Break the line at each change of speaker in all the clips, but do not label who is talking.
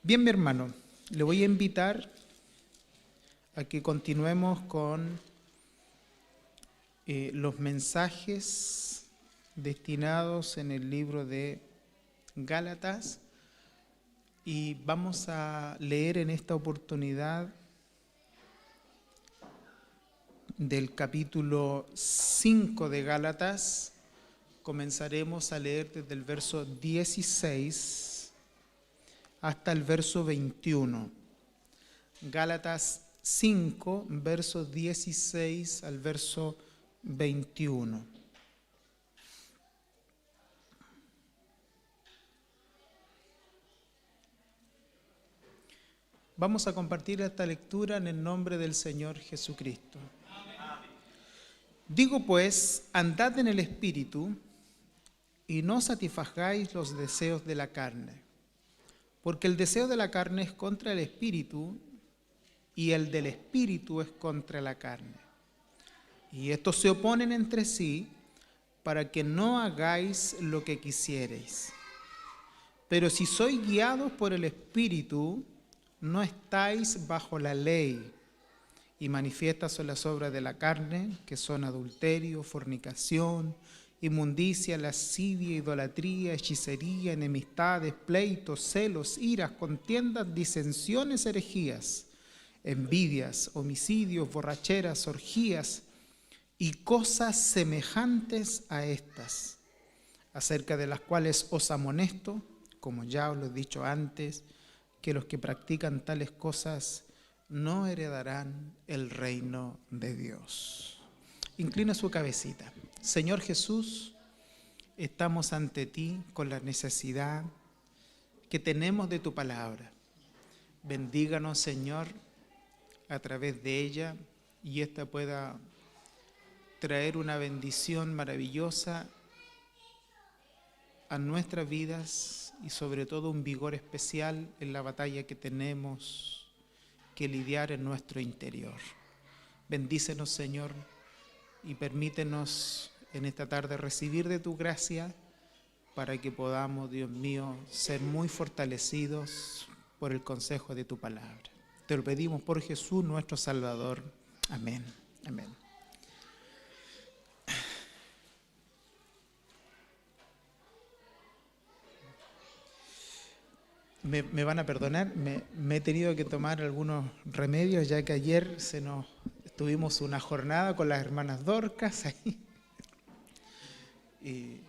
Bien, mi hermano, le voy a invitar a que continuemos con los mensajes destinados en el libro de Gálatas, y vamos a leer en esta oportunidad del capítulo 5 de Gálatas. Comenzaremos a leer desde el verso 16 hasta el verso 21. Gálatas 5, versos 16 al verso 21. Vamos a compartir esta lectura en el nombre del Señor Jesucristo. Digo pues, andad en el Espíritu y no satisfagáis los deseos de la carne, porque el deseo de la carne es contra el Espíritu y el del Espíritu es contra la carne. Y estos se oponen entre sí para que no hagáis lo que quisiereis. Pero si sois guiados por el Espíritu, no estáis bajo la ley. Y manifiestas son las obras de la carne, que son adulterio, fornicación, inmundicia, lascivia, idolatría, hechicería, enemistades, pleitos, celos, iras, contiendas, disensiones, herejías, envidias, homicidios, borracheras, orgías y cosas semejantes a estas, acerca de las cuales os amonesto, como ya os lo he dicho antes, que los que practican tales cosas no heredarán el reino de Dios. Inclina su cabecita. Señor Jesús, estamos ante ti con la necesidad que tenemos de tu palabra. Bendíganos, Señor, a través de ella, y ésta pueda traer una bendición maravillosa a nuestras vidas y sobre todo un vigor especial en la batalla que tenemos que lidiar en nuestro interior. Bendícenos, Señor, y permítenos en esta tarde recibir de tu gracia para que podamos, Dios mío, ser muy fortalecidos por el consejo de tu palabra. Te lo pedimos por Jesús nuestro Salvador. Amén. Amén. Me van a perdonar, me he tenido que tomar algunos remedios, ya que ayer tuvimos una jornada con las hermanas Dorcas ahí, y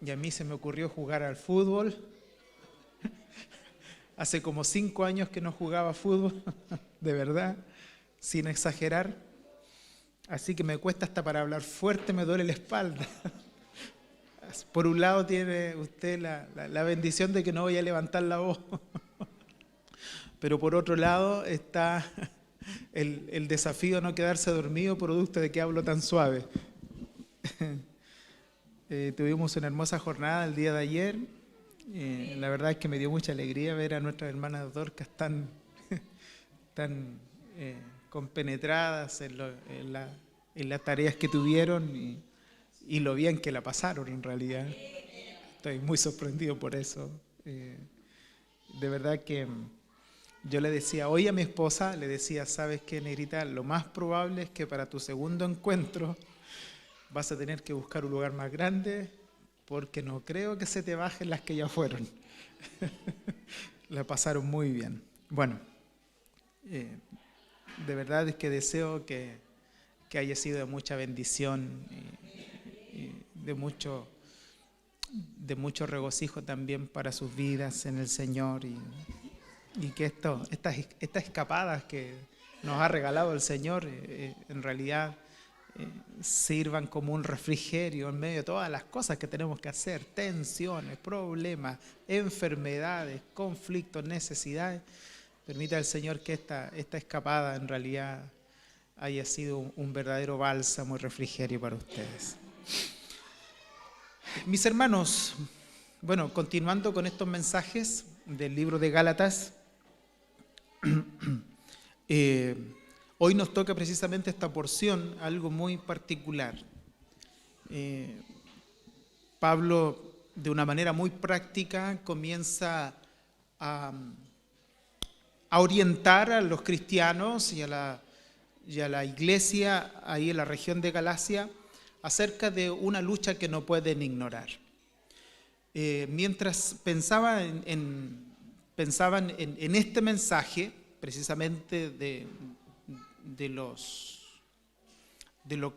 a mí se me ocurrió jugar al fútbol. Hace como 5 años que no jugaba fútbol, de verdad, sin exagerar, así que me cuesta hasta para hablar fuerte, me duele la espalda. Por un lado tiene usted la bendición de que no voy a levantar la voz, pero por otro lado está el desafío de no quedarse dormido producto de que hablo tan suave. Tuvimos una hermosa jornada el día de ayer. La verdad es que me dio mucha alegría ver a nuestras hermanas Dorcas tan compenetradas en las tareas que tuvieron y lo bien que la pasaron en realidad. Estoy muy sorprendido por eso. De verdad que yo le decía hoy a mi esposa, le decía, ¿sabes qué, negrita? Lo más probable es que para tu segundo encuentro vas a tener que buscar un lugar más grande, porque no creo que se te bajen las que ya fueron. La pasaron muy bien. Bueno, de verdad es que deseo que haya sido de mucha bendición y de mucho regocijo también para sus vidas en el Señor, y que estas escapadas que nos ha regalado el Señor en realidad sirvan como un refrigerio en medio de todas las cosas que tenemos que hacer, tensiones, problemas, enfermedades, conflictos, necesidades. Permita al Señor que esta escapada en realidad haya sido un verdadero bálsamo y refrigerio para ustedes. Mis hermanos, bueno, continuando con estos mensajes del libro de Gálatas, hoy nos toca precisamente esta porción, algo muy particular. Pablo, de una manera muy práctica, comienza a a orientar a los cristianos y a la iglesia ahí en la región de Galacia acerca de una lucha que no pueden ignorar. Mientras pensaban en este mensaje, precisamente de lo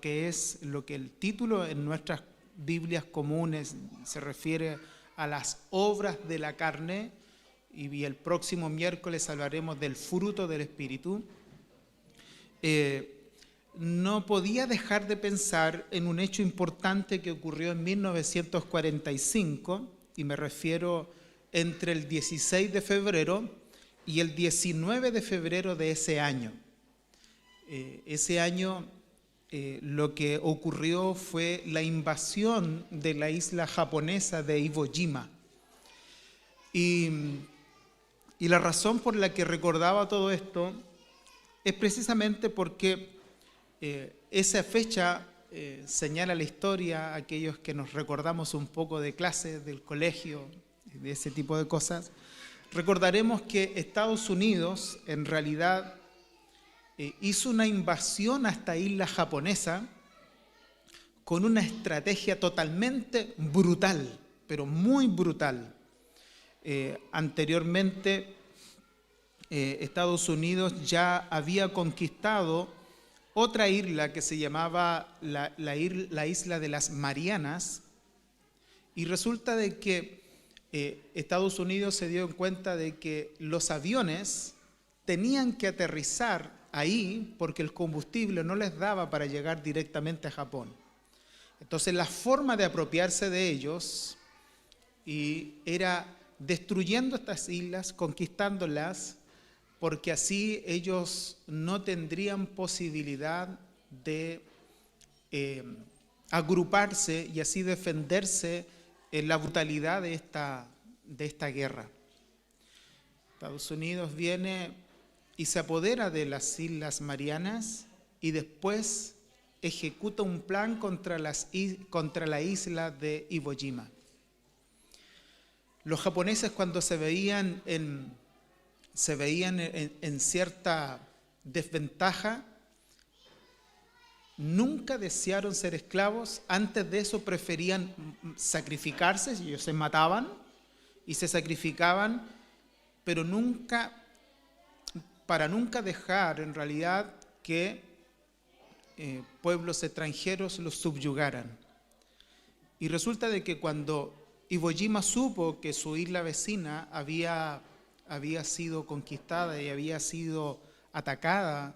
que el título en nuestras Biblias comunes se refiere a las obras de la carne, y el próximo miércoles hablaremos del fruto del Espíritu, no podía dejar de pensar en un hecho importante que ocurrió en 1945, y me refiero entre el 16 de febrero y el 19 de febrero de ese año. Ese año lo que ocurrió fue la invasión de la isla japonesa de Iwo Jima. Y la razón por la que recordaba todo esto es precisamente porque esa fecha señala la historia, aquellos que nos recordamos un poco de clases, del colegio, de ese tipo de cosas, recordaremos que Estados Unidos en realidad hizo una invasión a esta isla japonesa con una estrategia totalmente brutal, pero muy brutal. Anteriormente, Estados Unidos ya había conquistado otra isla que se llamaba la isla de las Marianas, y resulta de que Estados Unidos se dio cuenta de que los aviones tenían que aterrizar ahí porque el combustible no les daba para llegar directamente a Japón. Entonces la forma de apropiarse de ellos era destruyendo estas islas, conquistándolas, porque así ellos no tendrían posibilidad de agruparse y así defenderse en la brutalidad de esta guerra. Estados Unidos viene y se apodera de las Islas Marianas y después ejecuta un plan contra la isla de Iwo Jima. Los japoneses, cuando se veían en cierta desventaja, nunca desearon ser esclavos. Antes de eso preferían sacrificarse, ellos se mataban y se sacrificaban, pero para nunca dejar en realidad que pueblos extranjeros los subyugaran. Y resulta de que cuando Iwo Jima supo que su isla vecina había sido conquistada y había sido atacada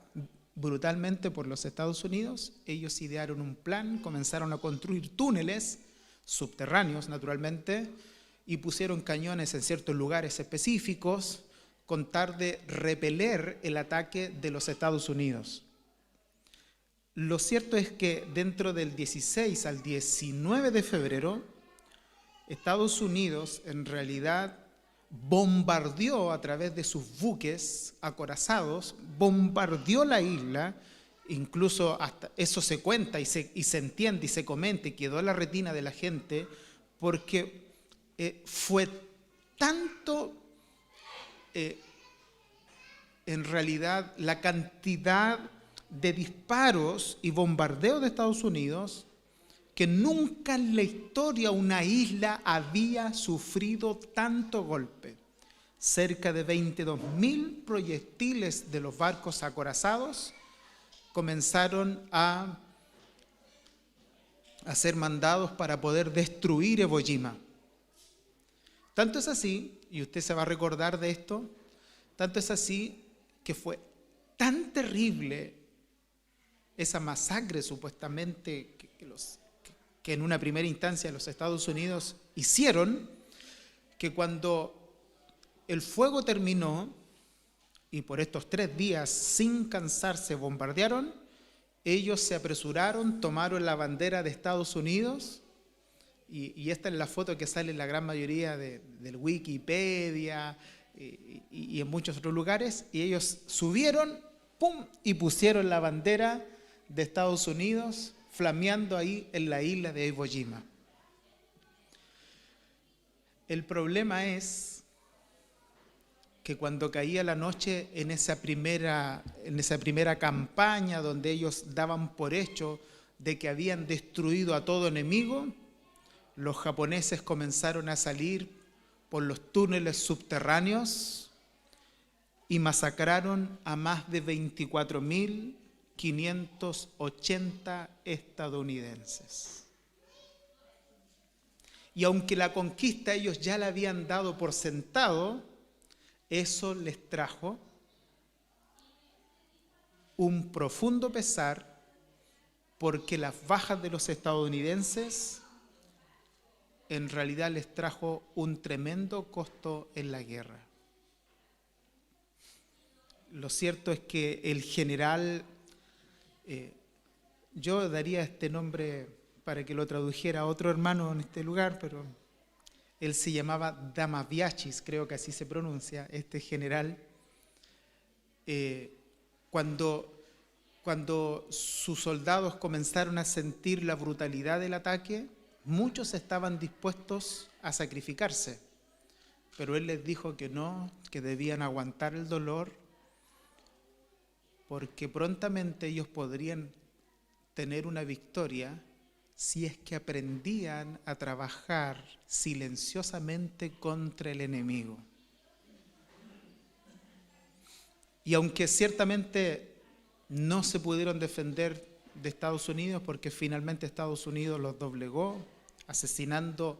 brutalmente por los Estados Unidos, ellos idearon un plan, comenzaron a construir túneles subterráneos, naturalmente, y pusieron cañones en ciertos lugares específicos con tal de repeler el ataque de los Estados Unidos. Lo cierto es que dentro del 16 al 19 de febrero, Estados Unidos en realidad bombardeó a través de sus buques acorazados, bombardeó la isla, incluso hasta eso se cuenta y se entiende y se comenta y quedó en la retina de la gente, porque fue tanto en realidad la cantidad de disparos y bombardeos de Estados Unidos que nunca en la historia una isla había sufrido tanto golpe. Cerca de 22.000 proyectiles de los barcos acorazados comenzaron a ser mandados para poder destruir Iwo Jima. Tanto es así, y usted se va a recordar de esto, tanto es así que fue tan terrible esa masacre supuestamente que en una primera instancia los Estados Unidos hicieron, que cuando el fuego terminó y por estos 3 días sin cansarse bombardearon, ellos se apresuraron, tomaron la bandera de Estados Unidos, y esta es la foto que sale en la gran mayoría del Wikipedia y en muchos otros lugares, y ellos subieron, ¡pum!, y pusieron la bandera de Estados Unidos flameando ahí en la isla de Iwo Jima. El problema es que cuando caía la noche en esa primera campaña donde ellos daban por hecho de que habían destruido a todo enemigo, los japoneses comenzaron a salir por los túneles subterráneos y masacraron a más de 24.580 estadounidenses. Y aunque la conquista ellos ya la habían dado por sentado, eso les trajo un profundo pesar, porque las bajas de los estadounidenses en realidad les trajo un tremendo costo en la guerra. Lo cierto es que el general, yo daría este nombre para que lo tradujera otro hermano en este lugar, pero él se llamaba Damaviachis, creo que así se pronuncia, este general. Cuando sus soldados comenzaron a sentir la brutalidad del ataque, muchos estaban dispuestos a sacrificarse, pero él les dijo que no, que debían aguantar el dolor, porque prontamente ellos podrían tener una victoria si es que aprendían a trabajar silenciosamente contra el enemigo. Y aunque ciertamente no se pudieron defender de Estados Unidos, porque finalmente Estados Unidos los doblegó, asesinando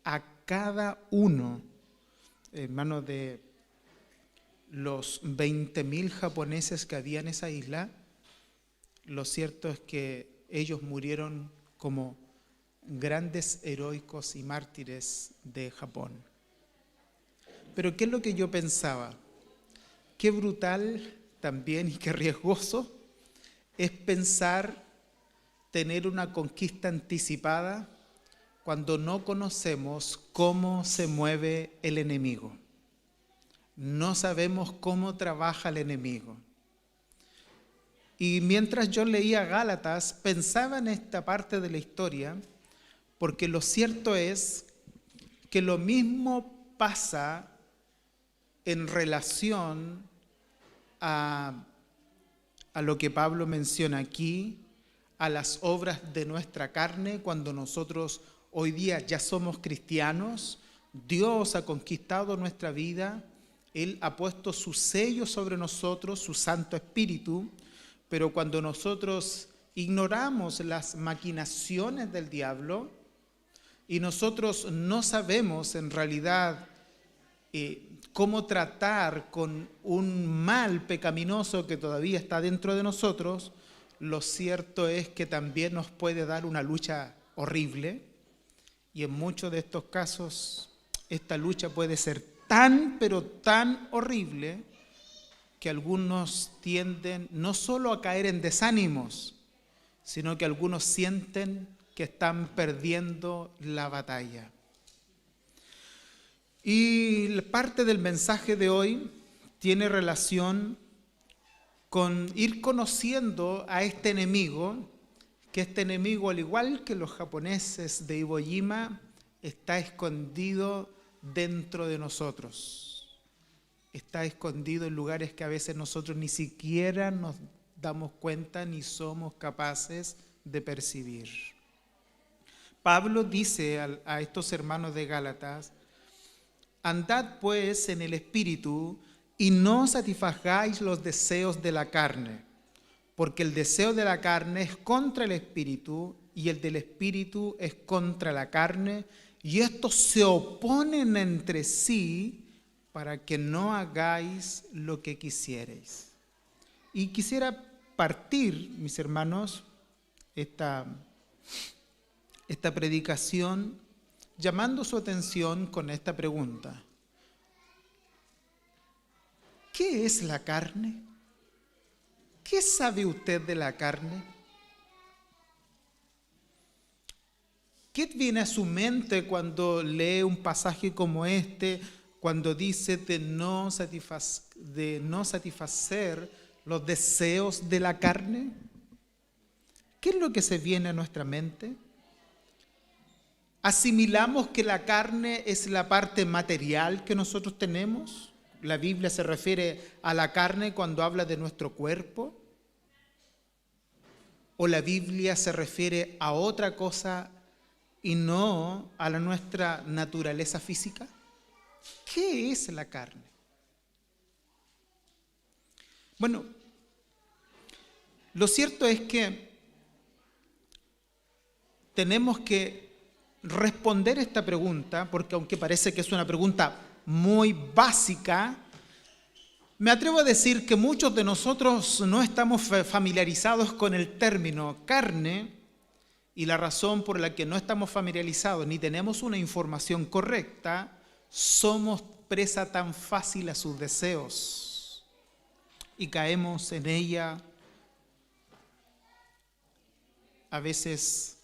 a cada uno, hermano, de los 20.000 japoneses que había en esa isla, lo cierto es que ellos murieron como grandes heroicos y mártires de Japón. Pero ¿qué es lo que yo pensaba? Qué brutal también y qué riesgoso es pensar tener una conquista anticipada cuando no conocemos cómo se mueve el enemigo. No sabemos cómo trabaja el enemigo. Y mientras yo leía Gálatas, pensaba en esta parte de la historia, porque lo cierto es que lo mismo pasa en relación a lo que Pablo menciona aquí, a las obras de nuestra carne, cuando nosotros hoy día ya somos cristianos. Dios ha conquistado nuestra vida, Él ha puesto su sello sobre nosotros, su Santo Espíritu, pero cuando nosotros ignoramos las maquinaciones del diablo y nosotros no sabemos en realidad cómo tratar con un mal pecaminoso que todavía está dentro de nosotros, lo cierto es que también nos puede dar una lucha horrible, y en muchos de estos casos esta lucha puede ser tan, pero tan horrible que algunos tienden no solo a caer en desánimos, sino que algunos sienten que están perdiendo la batalla. Y parte del mensaje de hoy tiene relación con ir conociendo a este enemigo, que este enemigo, al igual que los japoneses de Iwo Jima, está escondido dentro de nosotros. Está escondido en lugares que a veces nosotros ni siquiera nos damos cuenta ni somos capaces de percibir. Pablo dice a estos hermanos de Gálatas: andad pues en el Espíritu y no satisfagáis los deseos de la carne, porque el deseo de la carne es contra el Espíritu y el del Espíritu es contra la carne, y estos se oponen entre sí para que no hagáis lo que quisierais. Y quisiera partir, mis hermanos, esta predicación llamando su atención con esta pregunta: ¿qué es la carne? ¿Qué sabe usted de la carne? ¿Qué viene a su mente cuando lee un pasaje como este, cuando dice de no satisfacer los deseos de la carne? ¿Qué es lo que se viene a nuestra mente? ¿Asimilamos que la carne es la parte material que nosotros tenemos? la Biblia se refiere a la carne cuando habla de nuestro cuerpo? ¿O la Biblia se refiere a otra cosa y no a nuestra naturaleza física? ¿Qué es la carne? Bueno, lo cierto es que tenemos que responder esta pregunta, porque aunque parece que es una pregunta muy básica, me atrevo a decir que muchos de nosotros no estamos familiarizados con el término carne, y la razón por la que no estamos familiarizados ni tenemos una información correcta, somos presa tan fácil a sus deseos y caemos en ella a veces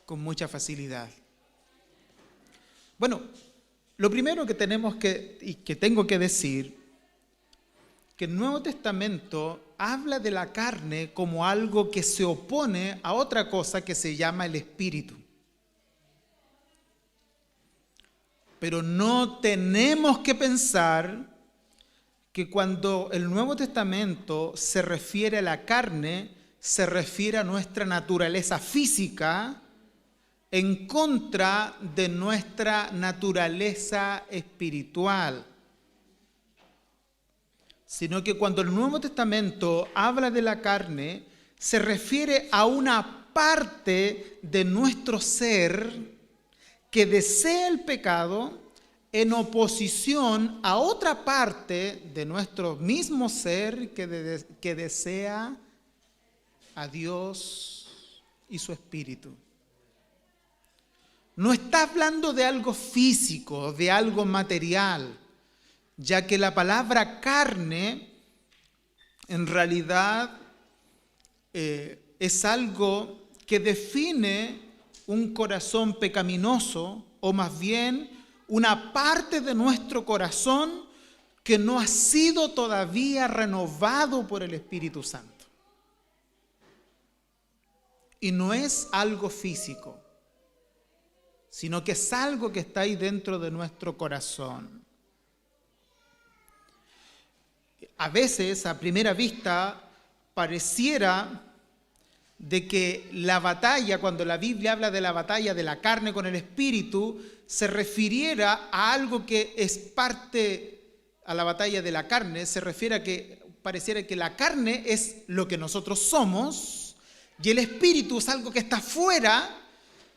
con mucha facilidad. Bueno, lo primero que tenemos y que tengo que decir, que el Nuevo Testamento habla de la carne como algo que se opone a otra cosa que se llama el espíritu. Pero no tenemos que pensar que cuando el Nuevo Testamento se refiere a la carne, se refiere a nuestra naturaleza física en contra de nuestra naturaleza espiritual. Sino que cuando el Nuevo Testamento habla de la carne, se refiere a una parte de nuestro ser que desea el pecado en oposición a otra parte de nuestro mismo ser que desea a Dios y su Espíritu. No está hablando de algo físico, de algo material, ya que la palabra carne en realidad es algo que define un corazón pecaminoso, o más bien una parte de nuestro corazón que no ha sido todavía renovado por el Espíritu Santo. Y no es algo físico, sino que es algo que está ahí dentro de nuestro corazón. A veces, a primera vista, pareciera de que la batalla, cuando la Biblia habla de la batalla de la carne con el espíritu, se refiriera a algo que es parte a la batalla de la carne, se refiere a que pareciera que la carne es lo que nosotros somos y el espíritu es algo que está fuera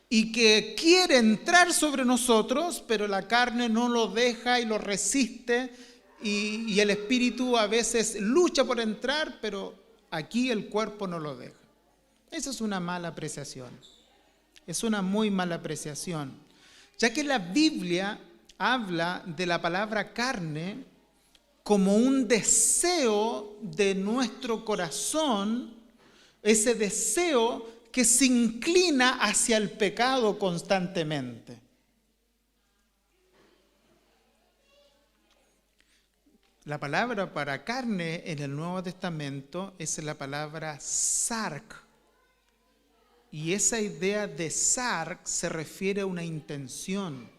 y que quiere entrar sobre nosotros, pero la carne no lo deja y lo resiste, y el espíritu a veces lucha por entrar, pero aquí el cuerpo no lo deja. Esa es una mala apreciación. Es una muy mala apreciación, ya que la Biblia habla de la palabra carne como un deseo de nuestro corazón, ese deseo que se inclina hacia el pecado constantemente. La palabra para carne en el Nuevo Testamento es la palabra sark. Y esa idea de sark se refiere a una intención,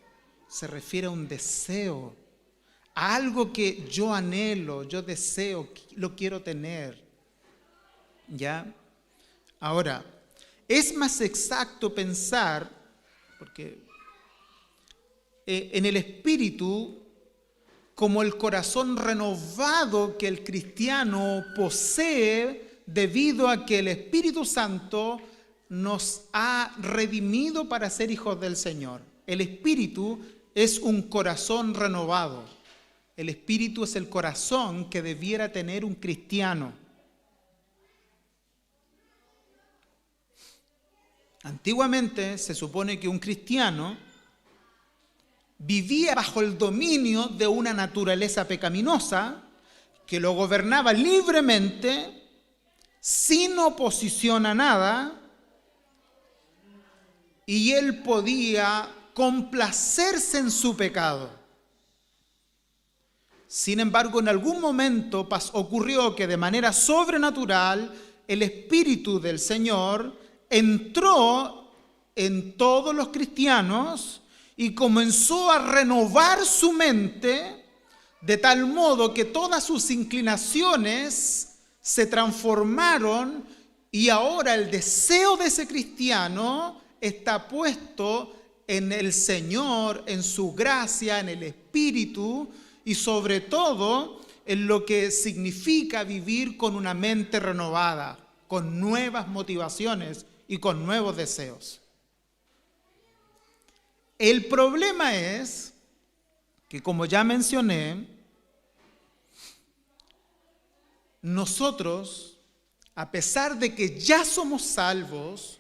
se refiere a un deseo, a algo que yo anhelo, yo deseo, lo quiero tener. ¿Ya? Ahora, es más exacto pensar, porque en el espíritu, como el corazón renovado que el cristiano posee debido a que el Espíritu Santo nos ha redimido para ser hijos del Señor. El espíritu es un corazón renovado. El espíritu es el corazón que debiera tener un cristiano. Antiguamente se supone que un cristiano vivía bajo el dominio de una naturaleza pecaminosa que lo gobernaba libremente, sin oposición a nada, y él podía complacerse en su pecado. Sin embargo, en algún momento ocurrió que de manera sobrenatural el Espíritu del Señor entró en todos los cristianos y comenzó a renovar su mente de tal modo que todas sus inclinaciones se transformaron y ahora el deseo de ese cristiano está puesto en el Señor, en su gracia, en el Espíritu y sobre todo en lo que significa vivir con una mente renovada, con nuevas motivaciones y con nuevos deseos. El problema es que, como ya mencioné, nosotros, a pesar de que ya somos salvos,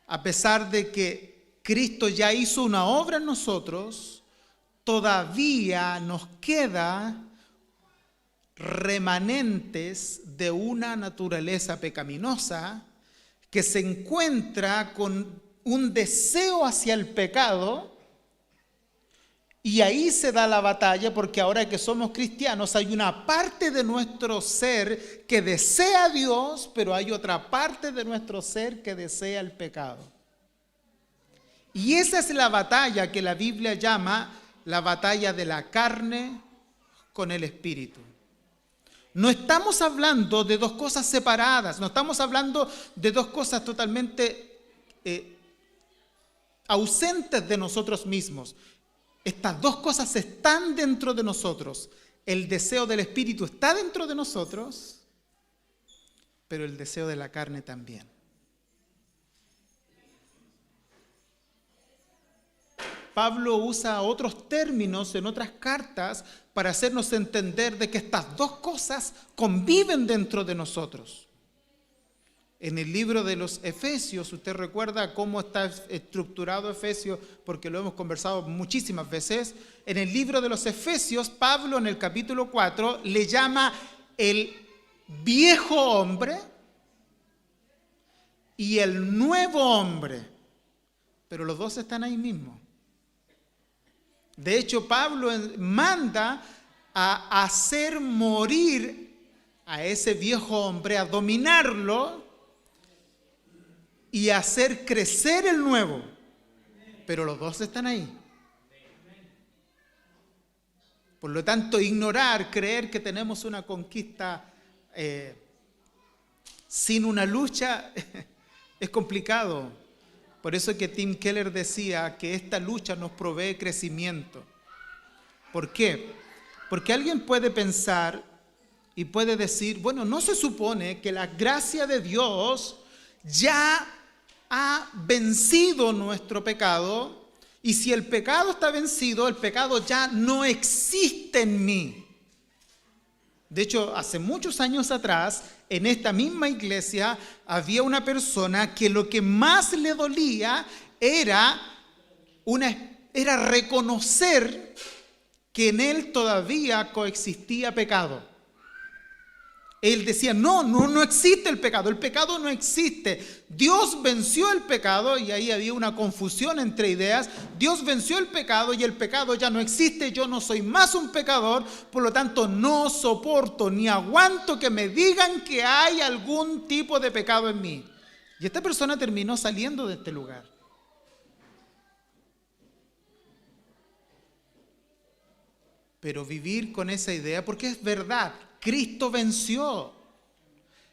a pesar de que Cristo ya hizo una obra en nosotros, todavía nos queda remanentes de una naturaleza pecaminosa que se encuentra con un deseo hacia el pecado, y ahí se da la batalla, porque ahora que somos cristianos hay una parte de nuestro ser que desea a Dios, pero hay otra parte de nuestro ser que desea el pecado. Y esa es la batalla que la Biblia llama la batalla de la carne con el espíritu. No estamos hablando de dos cosas separadas, no estamos hablando de dos cosas totalmente ausentes de nosotros mismos. Estas dos cosas están dentro de nosotros. El deseo del espíritu está dentro de nosotros, pero el deseo de la carne también. Pablo usa otros términos en otras cartas para hacernos entender de que estas dos cosas conviven dentro de nosotros. En el libro de los Efesios, usted recuerda cómo está estructurado Efesios, porque lo hemos conversado muchísimas veces. En el libro de los Efesios, Pablo en el capítulo 4 le llama el viejo hombre y el nuevo hombre, pero los dos están ahí mismo. De hecho, Pablo manda a hacer morir a ese viejo hombre, a dominarlo y hacer crecer el nuevo. Pero los dos están ahí. Por lo tanto, creer que tenemos una conquista sin una lucha es complicado. Por eso que Tim Keller decía que esta lucha nos provee crecimiento. ¿Por qué? Porque alguien puede pensar y puede decir, bueno, ¿no se supone que la gracia de Dios ya ha vencido nuestro pecado? Y si el pecado está vencido, el pecado ya no existe en mí. De hecho, hace muchos años atrás, en esta misma iglesia, había una persona que lo que más le dolía era reconocer que en él todavía coexistía pecado. Él decía, no existe el pecado no existe. Dios venció el pecado, y ahí había una confusión entre ideas. Dios venció el pecado y el pecado ya no existe, yo no soy más un pecador, por lo tanto no soporto ni aguanto que me digan que hay algún tipo de pecado en mí. Y esta persona terminó saliendo de este lugar. Pero vivir con esa idea, porque es verdad, Cristo venció.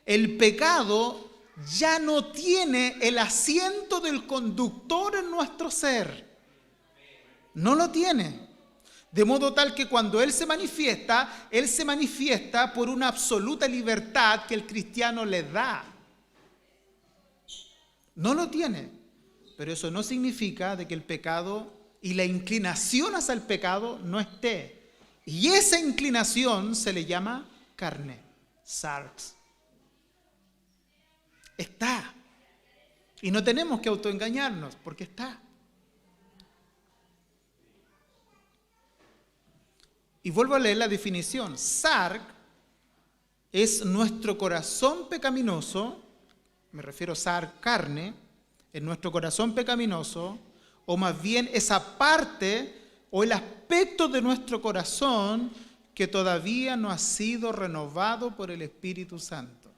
El pecado ya no tiene el asiento del conductor en nuestro ser. No lo tiene. De modo tal que cuando Él se manifiesta por una absoluta libertad que el cristiano le da. No lo tiene. Pero eso no significa de que el pecado y la inclinación hacia el pecado no esté. Y esa inclinación se le llama carne, sarx. Está. Y no tenemos que autoengañarnos, porque está. Y vuelvo a leer la definición. Sarx es nuestro corazón pecaminoso, me refiero a sarx, carne, en nuestro corazón pecaminoso, o más bien esa parte o el aspecto de nuestro corazón que todavía no ha sido renovado por el Espíritu Santo.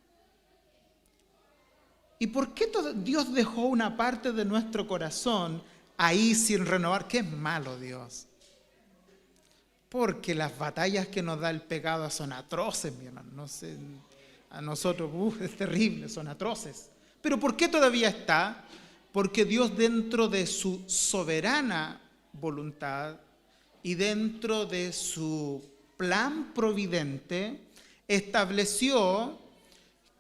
¿Y por qué Dios dejó una parte de nuestro corazón ahí sin renovar. Qué malo, Dios. Porque las batallas que nos da el pecado son atroces, mi hermano. No sé, a nosotros es terrible, son atroces. Pero ¿por qué todavía está? Porque Dios, dentro de su soberana voluntad y dentro de su plan providente, estableció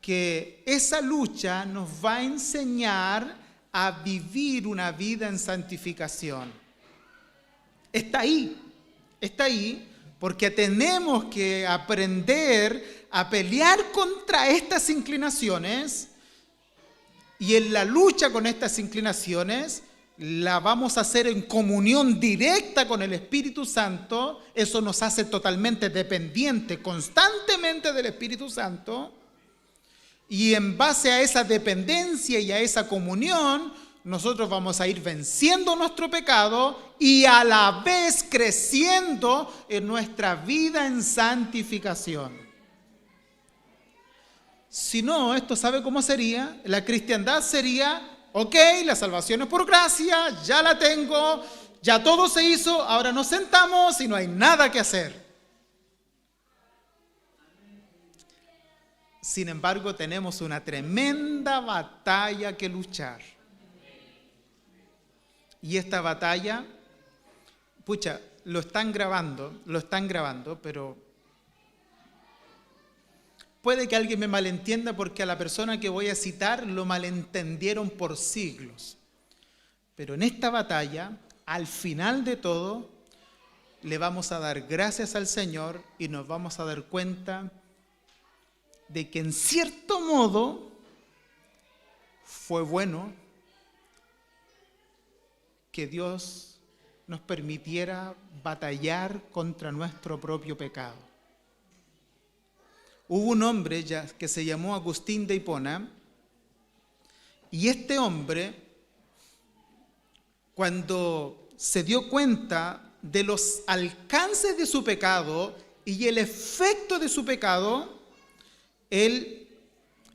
que esa lucha nos va a enseñar a vivir una vida en santificación. Está ahí, porque tenemos que aprender a pelear contra estas inclinaciones, y en la lucha con estas inclinaciones la vamos a hacer en comunión directa con el Espíritu Santo. Eso nos hace totalmente dependientes constantemente del Espíritu Santo. Y en base a esa dependencia y a esa comunión, nosotros vamos a ir venciendo nuestro pecado y a la vez creciendo en nuestra vida en santificación. Si no, esto ¿sabe cómo sería? La cristiandad sería, ok, la salvación es por gracia, ya la tengo, ya todo se hizo, ahora nos sentamos y no hay nada que hacer. Sin embargo, tenemos una tremenda batalla que luchar. Y esta batalla, lo están grabando, pero puede que alguien me malentienda, porque a la persona que voy a citar lo malentendieron por siglos. Pero en esta batalla, al final de todo, le vamos a dar gracias al Señor y nos vamos a dar cuenta de que en cierto modo fue bueno que Dios nos permitiera batallar contra nuestro propio pecado. Hubo un hombre que se llamó Agustín de Hipona, y este hombre, cuando se dio cuenta de los alcances de su pecado y el efecto de su pecado, él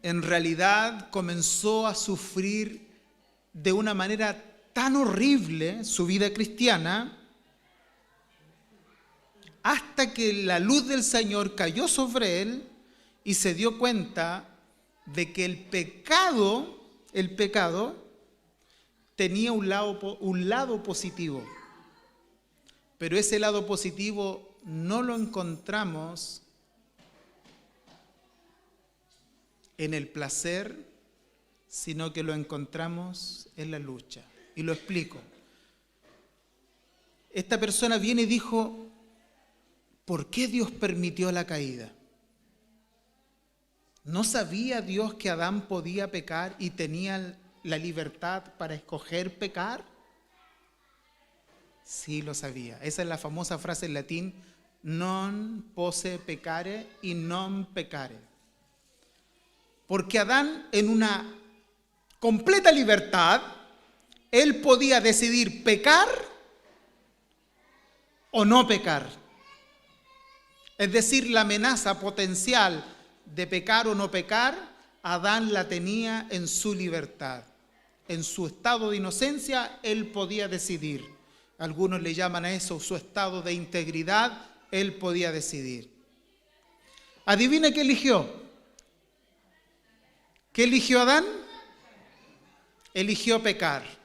en realidad comenzó a sufrir de una manera tan horrible su vida cristiana, hasta que la luz del Señor cayó sobre él y se dio cuenta de que el pecado tenía un lado positivo, pero ese lado positivo no lo encontramos en el placer, sino que lo encontramos en la lucha. Y lo explico. Esta persona viene y dijo, ¿por qué Dios permitió la caída? ¿No sabía Dios que Adán podía pecar y tenía la libertad para escoger pecar? Sí, lo sabía. Esa es la famosa frase en latín, non posse peccare y non peccare. Porque Adán, en una completa libertad, él podía decidir pecar o no pecar. Es decir, la amenaza potencial de pecar o no pecar, Adán la tenía en su libertad. En su estado de inocencia, él podía decidir. Algunos le llaman a eso su estado de integridad, él podía decidir. Adivina qué eligió. ¿Qué eligió Adán? Eligió pecar.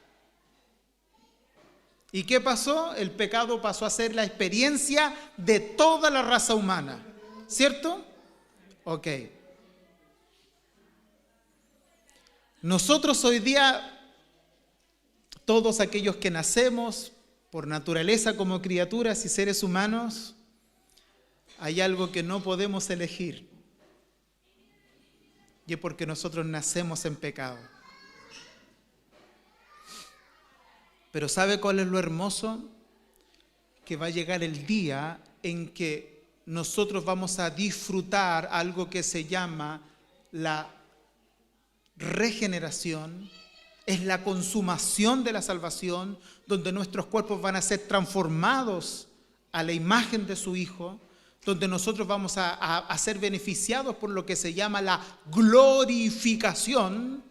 ¿Y qué pasó? El pecado pasó a ser la experiencia de toda la raza humana. ¿Cierto? Ok. Nosotros hoy día, todos aquellos que nacemos por naturaleza como criaturas y seres humanos, hay algo que no podemos elegir. Y es porque nosotros nacemos en pecado. Pero ¿sabe cuál es lo hermoso? Que va a llegar el día en que nosotros vamos a disfrutar algo que se llama la regeneración, es la consumación de la salvación, donde nuestros cuerpos van a ser transformados a la imagen de su Hijo, donde nosotros vamos a ser beneficiados por lo que se llama la glorificación,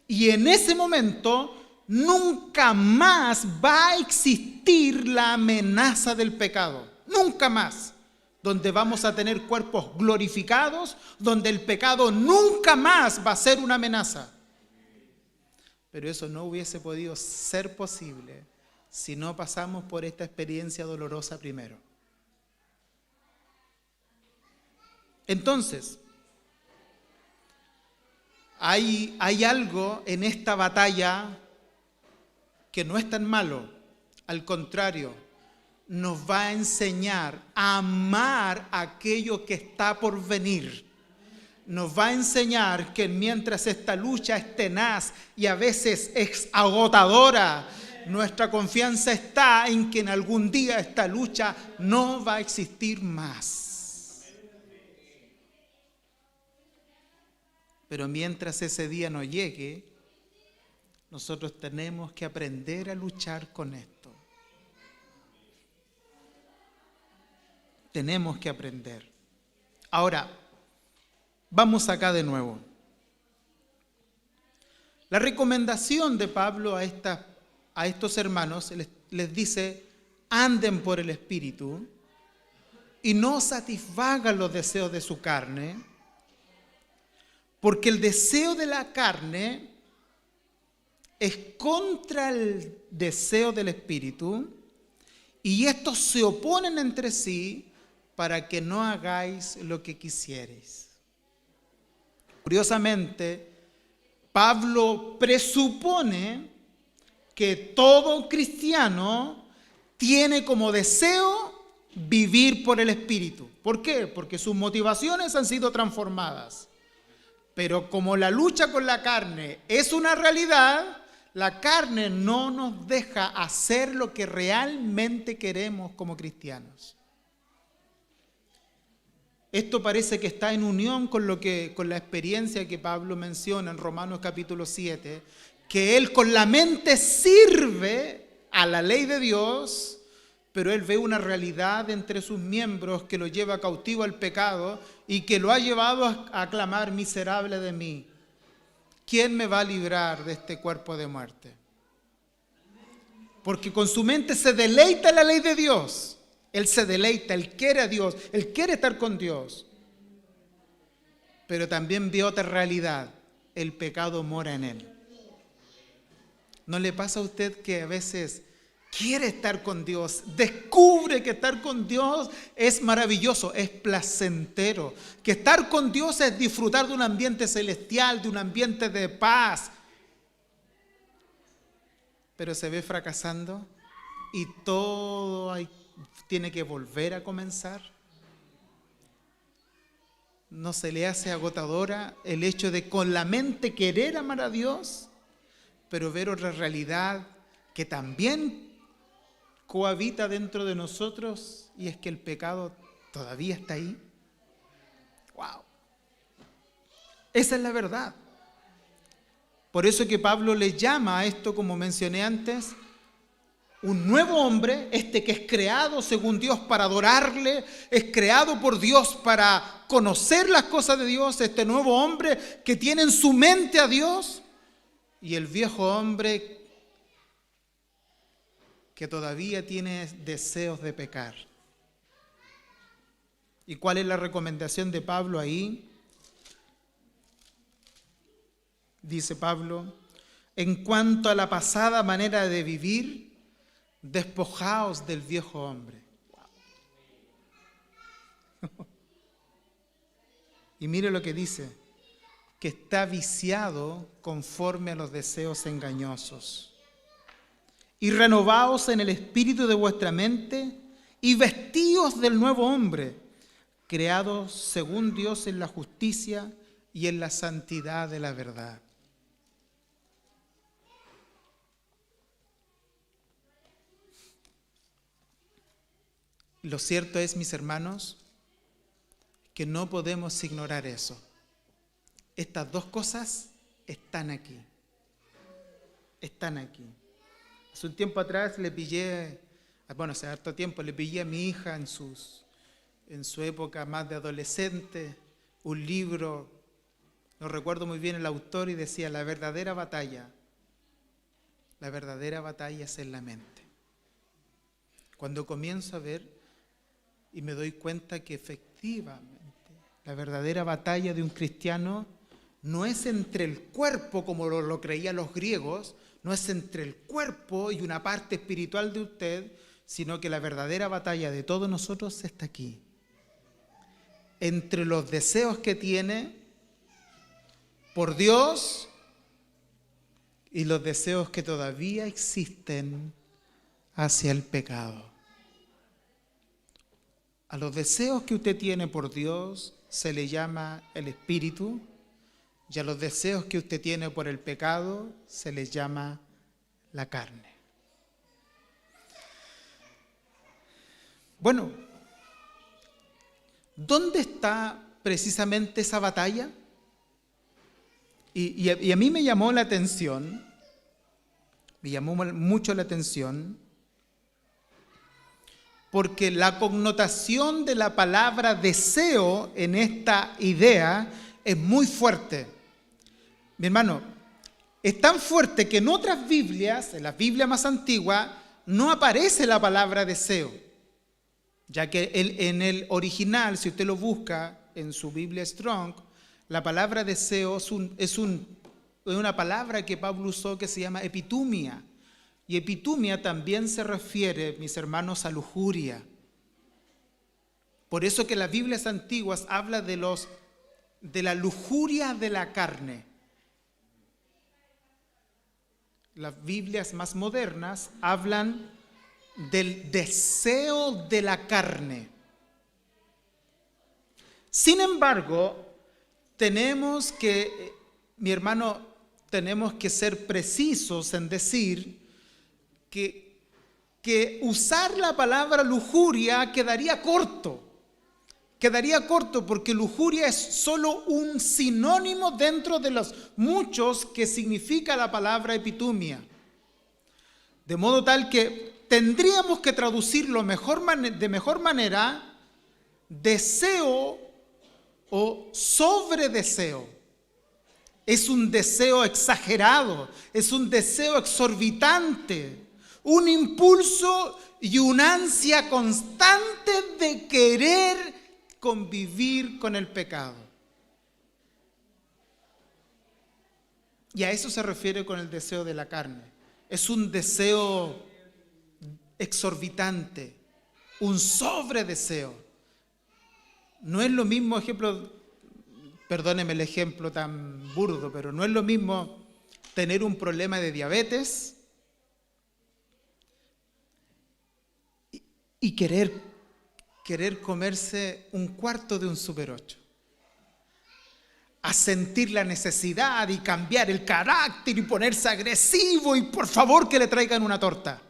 y en ese momento nunca más va a existir la amenaza del pecado. Nunca más. Donde vamos a tener cuerpos glorificados, donde el pecado nunca más va a ser una amenaza. Pero eso no hubiese podido ser posible si no pasamos por esta experiencia dolorosa primero. Entonces, hay algo en esta batalla que no es tan malo. Al contrario, nos va a enseñar a amar aquello que está por venir. Nos va a enseñar que mientras esta lucha es tenaz y a veces es agotadora, nuestra confianza está en que en algún día esta lucha no va a existir más. Pero mientras ese día no llegue, nosotros tenemos que aprender a luchar con esto. Tenemos que aprender. Ahora, vamos acá de nuevo. La recomendación de Pablo a estos hermanos les dice: anden por el Espíritu y no satisfagan los deseos de su carne, porque el deseo de la carne es contra el deseo del Espíritu y estos se oponen entre sí para que no hagáis lo que quisierais. Curiosamente, Pablo presupone que todo cristiano tiene como deseo vivir por el Espíritu. ¿Por qué? Porque sus motivaciones han sido transformadas. Pero como la lucha con la carne es una realidad, la carne no nos deja hacer lo que realmente queremos como cristianos. Esto parece que está en unión con la experiencia que Pablo menciona en Romanos capítulo 7, que él con la mente sirve a la ley de Dios, pero él ve una realidad entre sus miembros que lo lleva cautivo al pecado y que lo ha llevado a clamar: miserable de mí, ¿quién me va a librar de este cuerpo de muerte? Porque con su mente se deleita en la ley de Dios. Él se deleita, él quiere a Dios, él quiere estar con Dios. Pero también ve otra realidad: el pecado mora en él. ¿No le pasa a usted que a veces quiere estar con Dios, descubre que estar con Dios es maravilloso, es placentero, que estar con Dios es disfrutar de un ambiente celestial, de un ambiente de paz, pero se ve fracasando y todo tiene que volver a comenzar? ¿No se le hace agotadora el hecho de con la mente querer amar a Dios, pero ver otra realidad que también cohabita dentro de nosotros, y es que el pecado todavía está ahí? ¡Wow! Esa es la verdad. Por eso que Pablo le llama a esto, como mencioné antes, un nuevo hombre, que es creado según Dios para adorarle, es creado por Dios para conocer las cosas de Dios, este nuevo hombre que tiene en su mente a Dios, y el viejo hombre que todavía tiene deseos de pecar. ¿Y cuál es la recomendación de Pablo ahí? Dice Pablo: en cuanto a la pasada manera de vivir, despojaos del viejo hombre. Y mire lo que dice: que está viciado conforme a los deseos engañosos. Y renovaos en el espíritu de vuestra mente y vestíos del nuevo hombre, creados según Dios en la justicia y en la santidad de la verdad. Lo cierto es, mis hermanos, que no podemos ignorar eso. Estas dos cosas están aquí. Están aquí. Hace un tiempo atrás hace harto tiempo, le pillé a mi hija en su época más de adolescente un libro, no recuerdo muy bien el autor, y decía: la verdadera batalla La verdadera batalla es en la mente. Cuando comienzo a ver y me doy cuenta que efectivamente la verdadera batalla de un cristiano no es entre el cuerpo, como lo creían los griegos, no es entre el cuerpo y una parte espiritual de usted, sino que la verdadera batalla de todos nosotros está aquí. Entre los deseos que tiene por Dios y los deseos que todavía existen hacia el pecado. A los deseos que usted tiene por Dios se le llama el espíritu, y a los deseos que usted tiene por el pecado se les llama la carne. Bueno, ¿dónde está precisamente esa batalla? Y a mí me llamó la atención, me llamó mucho la atención, porque la connotación de la palabra deseo en esta idea es muy fuerte. Mi hermano, es tan fuerte que en otras Biblias, en la Biblia más antigua, no aparece la palabra deseo, ya que en el original, si usted lo busca en su Biblia Strong, la palabra deseo es una palabra que Pablo usó que se llama epitumia. Y epitumia también se refiere, mis hermanos, a lujuria. Por eso que las Biblias antiguas hablan de la lujuria de la carne. Las Biblias más modernas hablan del deseo de la carne. Sin embargo, mi hermano, tenemos que ser precisos en decir que usar la palabra lujuria quedaría corto porque lujuria es solo un sinónimo dentro de los muchos que significa la palabra epitumia. De modo tal que tendríamos que traducirlo de mejor manera, deseo o sobredeseo. Es un deseo exagerado, es un deseo exorbitante, un impulso y una ansia constante de querer convivir con el pecado. Y a eso se refiere con el deseo de la carne. Es un deseo exorbitante, un sobredeseo. No es lo mismo, perdóneme el ejemplo tan burdo, pero no es lo mismo tener un problema de diabetes y querer comerse un cuarto de un Super 8. A sentir la necesidad y cambiar el carácter y ponerse agresivo y por favor que le traigan una torta.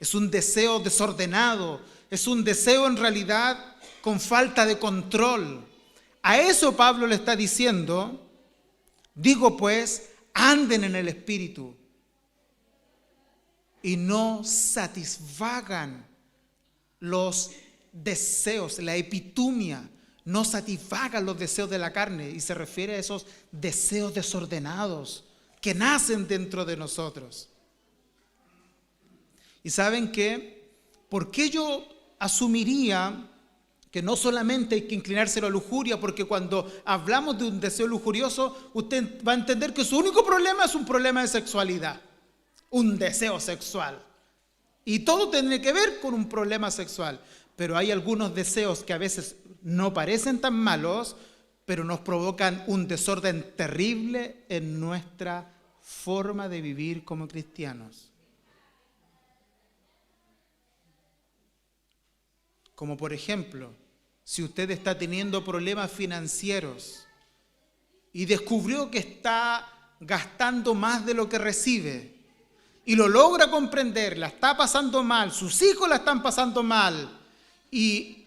Es un deseo desordenado, es un deseo en realidad con falta de control. A eso Pablo le está diciendo, digo pues, anden en el Espíritu y no satisfagan los deseos, la epitumia, no satisfagan los deseos de la carne, y se refiere a esos deseos desordenados que nacen dentro de nosotros. ¿Y saben qué? ¿Por qué yo asumiría que no solamente hay que inclinarse a la lujuria? Porque cuando hablamos de un deseo lujurioso, usted va a entender que su único problema es un problema de sexualidad, un deseo sexual. Y todo tiene que ver con un problema sexual. Pero hay algunos deseos que a veces no parecen tan malos, pero nos provocan un desorden terrible en nuestra forma de vivir como cristianos. Como por ejemplo, si usted está teniendo problemas financieros y descubrió que está gastando más de lo que recibe y lo logra comprender, la está pasando mal, sus hijos la están pasando mal y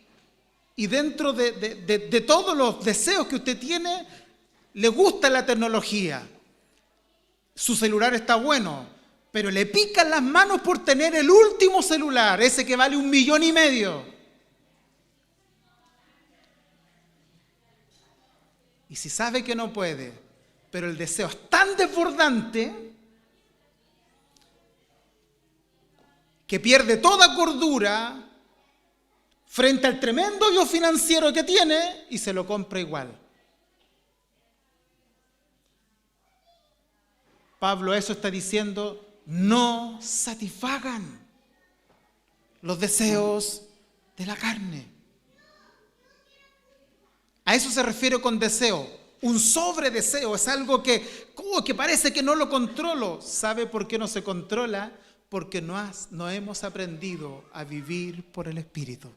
dentro de todos los deseos que usted tiene, le gusta la tecnología, su celular está bueno, pero le pican las manos por tener el último celular, ese que vale $1,5 millones. Y si sabe que no puede, pero el deseo es tan desbordante que pierde toda cordura frente al tremendo hoyo financiero que tiene y se lo compra igual. Pablo eso está diciendo: no satisfagan los deseos de la carne. A eso se refiere con deseo. Un sobredeseo es algo que parece que no lo controlo. ¿Sabe por qué no se controla? Porque no hemos aprendido a vivir por el Espíritu.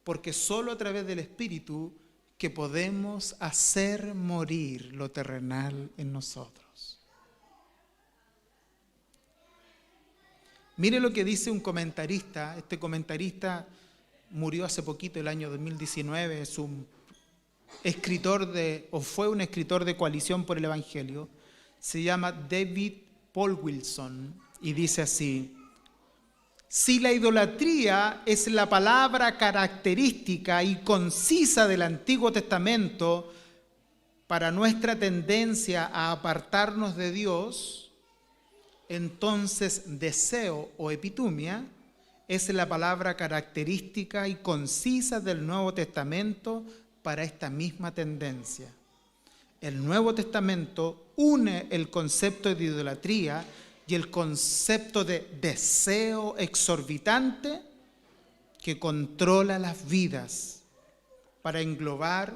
Porque solo a través del Espíritu que podemos hacer morir lo terrenal en nosotros. Mire lo que dice un comentarista. Este comentarista murió hace poquito, el año 2019. Es un escritor fue un escritor de Coalición por el Evangelio. Se llama David Paul Wilson y dice así: si la idolatría es la palabra característica y concisa del Antiguo Testamento para nuestra tendencia a apartarnos de Dios, entonces deseo o epitumia es la palabra característica y concisa del Nuevo Testamento para esta misma tendencia. El Nuevo Testamento une el concepto de idolatría y el concepto de deseo exorbitante que controla las vidas para englobar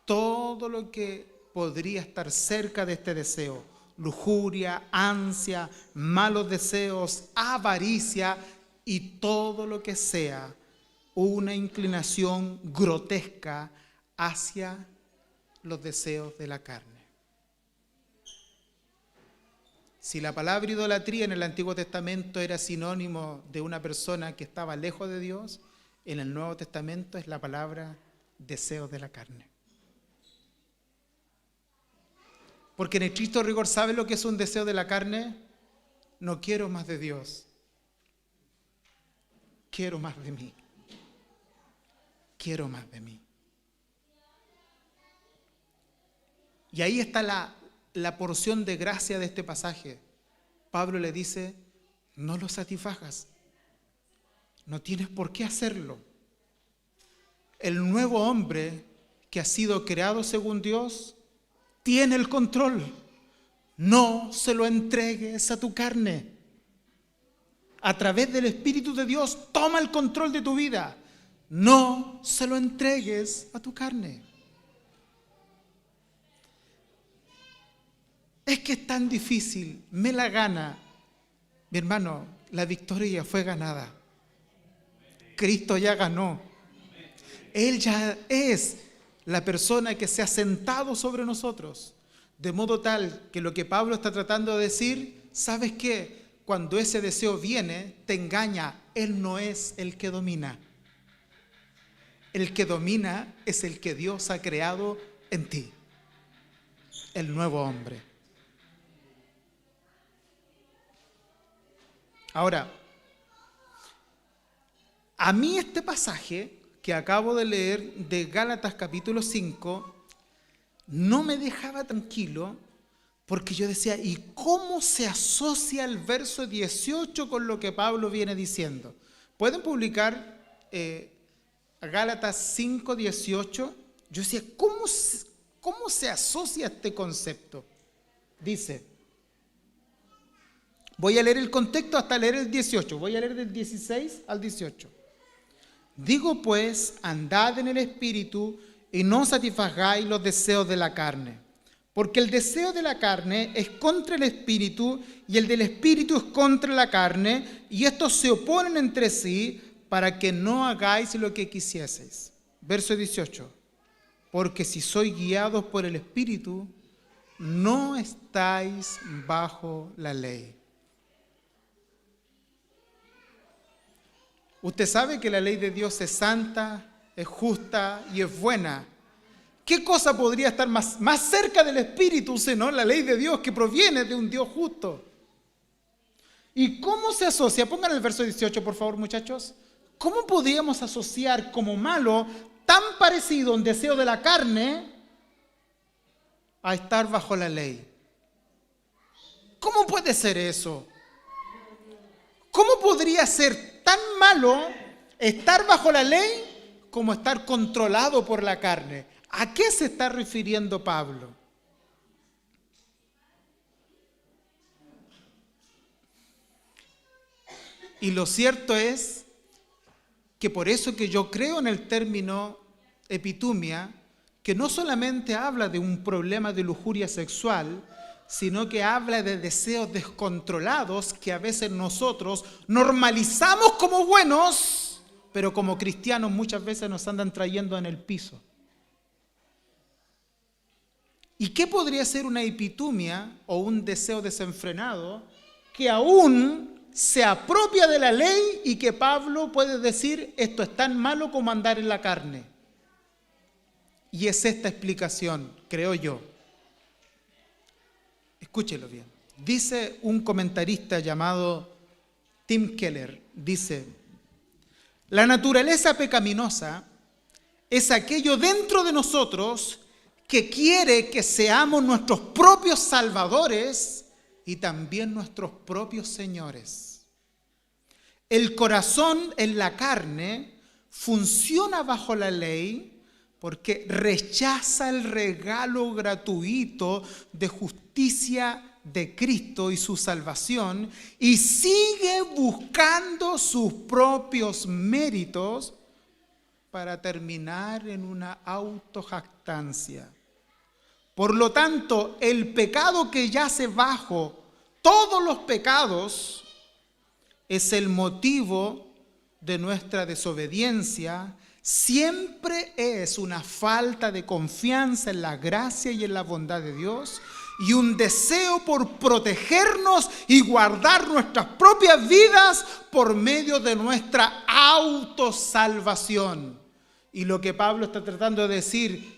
todo lo que podría estar cerca de este deseo: lujuria, ansia, malos deseos, avaricia y todo lo que sea una inclinación grotesca hacia los deseos de la carne. Si la palabra idolatría en el Antiguo Testamento era sinónimo de una persona que estaba lejos de Dios, en el Nuevo Testamento es la palabra deseos de la carne. Porque en estricto rigor, ¿sabe lo que es un deseo de la carne? No quiero más de Dios. Quiero más de mí. Quiero más de mí. Y ahí está la porción de gracia de este pasaje. Pablo le dice: no lo satisfagas. No tienes por qué hacerlo. El nuevo hombre que ha sido creado según Dios tiene el control. No se lo entregues a tu carne. A través del Espíritu de Dios, toma el control de tu vida. No se lo entregues a tu carne. Es que es tan difícil, me la gana. Mi hermano, la victoria ya fue ganada. Cristo ya ganó. Él ya es la persona que se ha sentado sobre nosotros. De modo tal que lo que Pablo está tratando de decir, ¿sabes qué? Cuando ese deseo viene, te engaña. Él no es el que domina. El que domina es el que Dios ha creado en ti. El nuevo hombre. Ahora, a mí este pasaje que acabo de leer de Gálatas capítulo 5 no me dejaba tranquilo, porque yo decía: ¿y cómo se asocia el verso 18 con lo que Pablo viene diciendo? ¿Pueden publicar Gálatas 5, 18? Yo decía: ¿cómo se asocia este concepto? Dice, voy a leer el contexto hasta leer el 18. Voy a leer del 16 al 18. Digo pues, andad en el Espíritu y no satisfagáis los deseos de la carne. Porque el deseo de la carne es contra el Espíritu y el del Espíritu es contra la carne, y estos se oponen entre sí para que no hagáis lo que quisieseis. Verso 18. Porque si sois guiados por el Espíritu, no estáis bajo la ley. Usted sabe que la ley de Dios es santa, es justa y es buena. ¿Qué cosa podría estar más cerca del Espíritu, sino la ley de Dios que proviene de un Dios justo? ¿Y cómo se asocia? Pongan el verso 18, por favor, muchachos. ¿Cómo podríamos asociar como malo tan parecido a un deseo de la carne a estar bajo la ley. ¿Cómo puede ser eso? ¿Cómo podría ser tan malo estar bajo la ley como estar controlado por la carne? ¿A qué se está refiriendo Pablo? Y lo cierto es que por eso que yo creo en el término epitumia, que no solamente habla de un problema de lujuria sexual, sino que habla de deseos descontrolados que a veces nosotros normalizamos como buenos, pero como cristianos muchas veces nos andan trayendo en el piso. ¿Y qué podría ser una epitumia o un deseo desenfrenado que aún se apropia de la ley y que Pablo puede decir esto es tan malo como andar en la carne? Y es esta explicación, creo yo. Escúchelo bien. Dice un comentarista llamado Tim Keller, dice: la naturaleza pecaminosa es aquello dentro de nosotros que quiere que seamos nuestros propios salvadores y también nuestros propios señores. El corazón en la carne funciona bajo la ley porque rechaza el regalo gratuito de justicia de Cristo y su salvación y sigue buscando sus propios méritos para terminar en una autojactancia. Por lo tanto, el pecado que yace bajo todos los pecados es el motivo de nuestra desobediencia. Siempre es una falta de confianza en la gracia y en la bondad de Dios y un deseo por protegernos y guardar nuestras propias vidas por medio de nuestra autosalvación. Y lo que Pablo está tratando de decir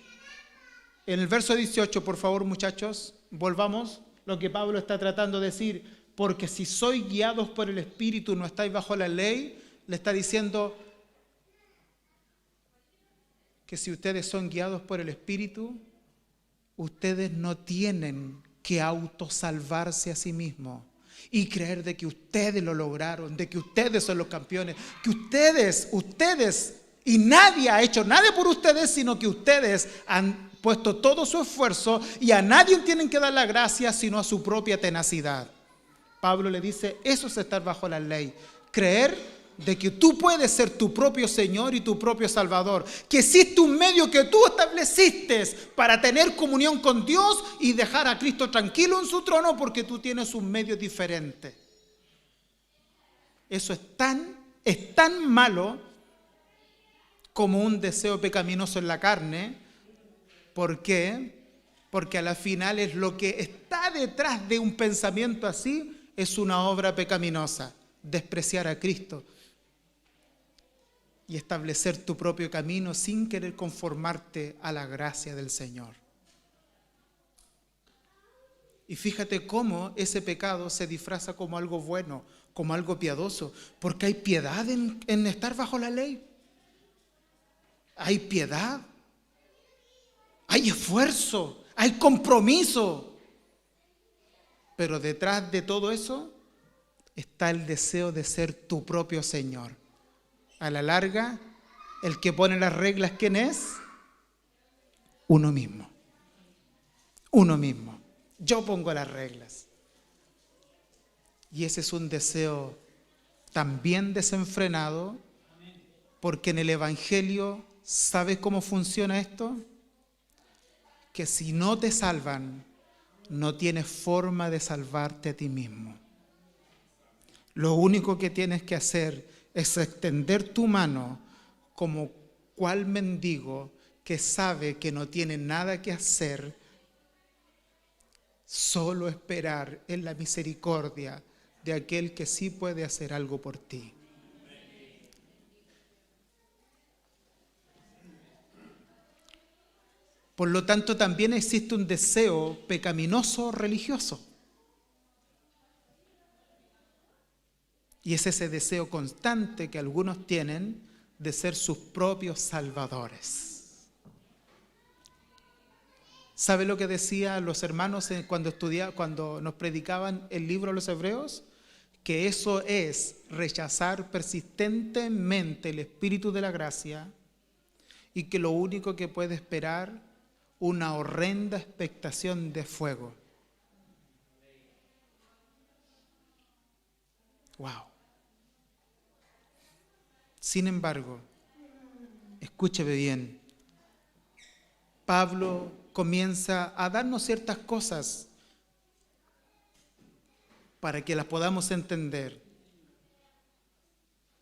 en el verso 18, por favor muchachos, volvamos, lo que Pablo está tratando de decir, porque si sois guiados por el Espíritu no estáis bajo la ley, le está diciendo que si ustedes son guiados por el Espíritu, ustedes no tienen que autosalvarse a sí mismos y creer de que ustedes lo lograron, de que ustedes son los campeones, que ustedes, y nadie ha hecho nada por ustedes, sino que ustedes han puesto todo su esfuerzo y a nadie tienen que dar la gracia sino a su propia tenacidad. Pablo le dice, eso es estar bajo la ley, creer de que tú puedes ser tu propio Señor y tu propio Salvador, que existe un medio que tú estableciste para tener comunión con Dios y dejar a Cristo tranquilo en su trono porque tú tienes un medio diferente. Eso es tan malo como un deseo pecaminoso en la carne. ¿Por qué? Porque a la final es lo que está detrás de un pensamiento así, es una obra pecaminosa, despreciar a Cristo y establecer tu propio camino sin querer conformarte a la gracia del Señor. Y fíjate cómo ese pecado se disfraza como algo bueno, como algo piadoso, porque hay piedad en estar bajo la ley. Hay piedad, hay esfuerzo, hay compromiso. Pero detrás de todo eso está el deseo de ser tu propio Señor. A la larga, el que pone las reglas, ¿quién es? Uno mismo. Uno mismo. Yo pongo las reglas. Y ese es un deseo también desenfrenado, porque en el Evangelio, ¿sabes cómo funciona esto? Que si no te salvan, no tienes forma de salvarte a ti mismo. Lo único que tienes que hacer es extender tu mano como cual mendigo que sabe que no tiene nada que hacer, solo esperar en la misericordia de aquel que sí puede hacer algo por ti. Por lo tanto, también existe un deseo pecaminoso religioso. Y es ese deseo constante que algunos tienen de ser sus propios salvadores. ¿Sabe lo que decían los hermanos cuando nos predicaban el libro de los Hebreos? Que eso es rechazar persistentemente el Espíritu de la gracia y que lo único que puede esperar una horrenda expectación de fuego. Wow. Sin embargo, escúcheme bien, Pablo comienza a darnos ciertas cosas para que las podamos entender.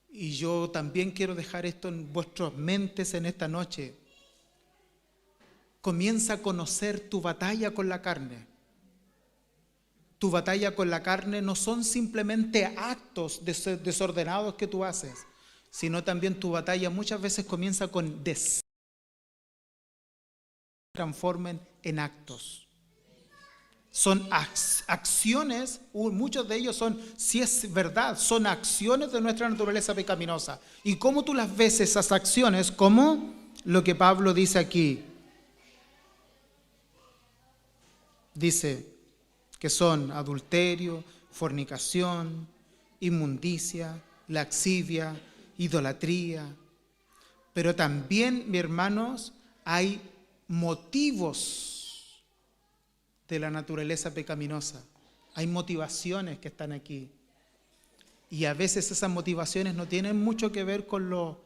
Y yo también quiero dejar esto en vuestras mentes en esta noche. Comienza a conocer tu batalla con la carne. Tu batalla con la carne no son simplemente actos desordenados que tú haces, sino también tu batalla muchas veces comienza con deseos que se transformen en actos. Son acciones, muchos de ellos son, si es verdad, son acciones de nuestra naturaleza pecaminosa. ¿Y cómo tú las ves esas acciones? Como lo que Pablo dice aquí. Dice que son adulterio, fornicación, inmundicia, laxivia, idolatría. Pero también, mis hermanos, hay motivos de la naturaleza pecaminosa. Hay motivaciones que están aquí. Y a veces esas motivaciones no tienen mucho que ver con lo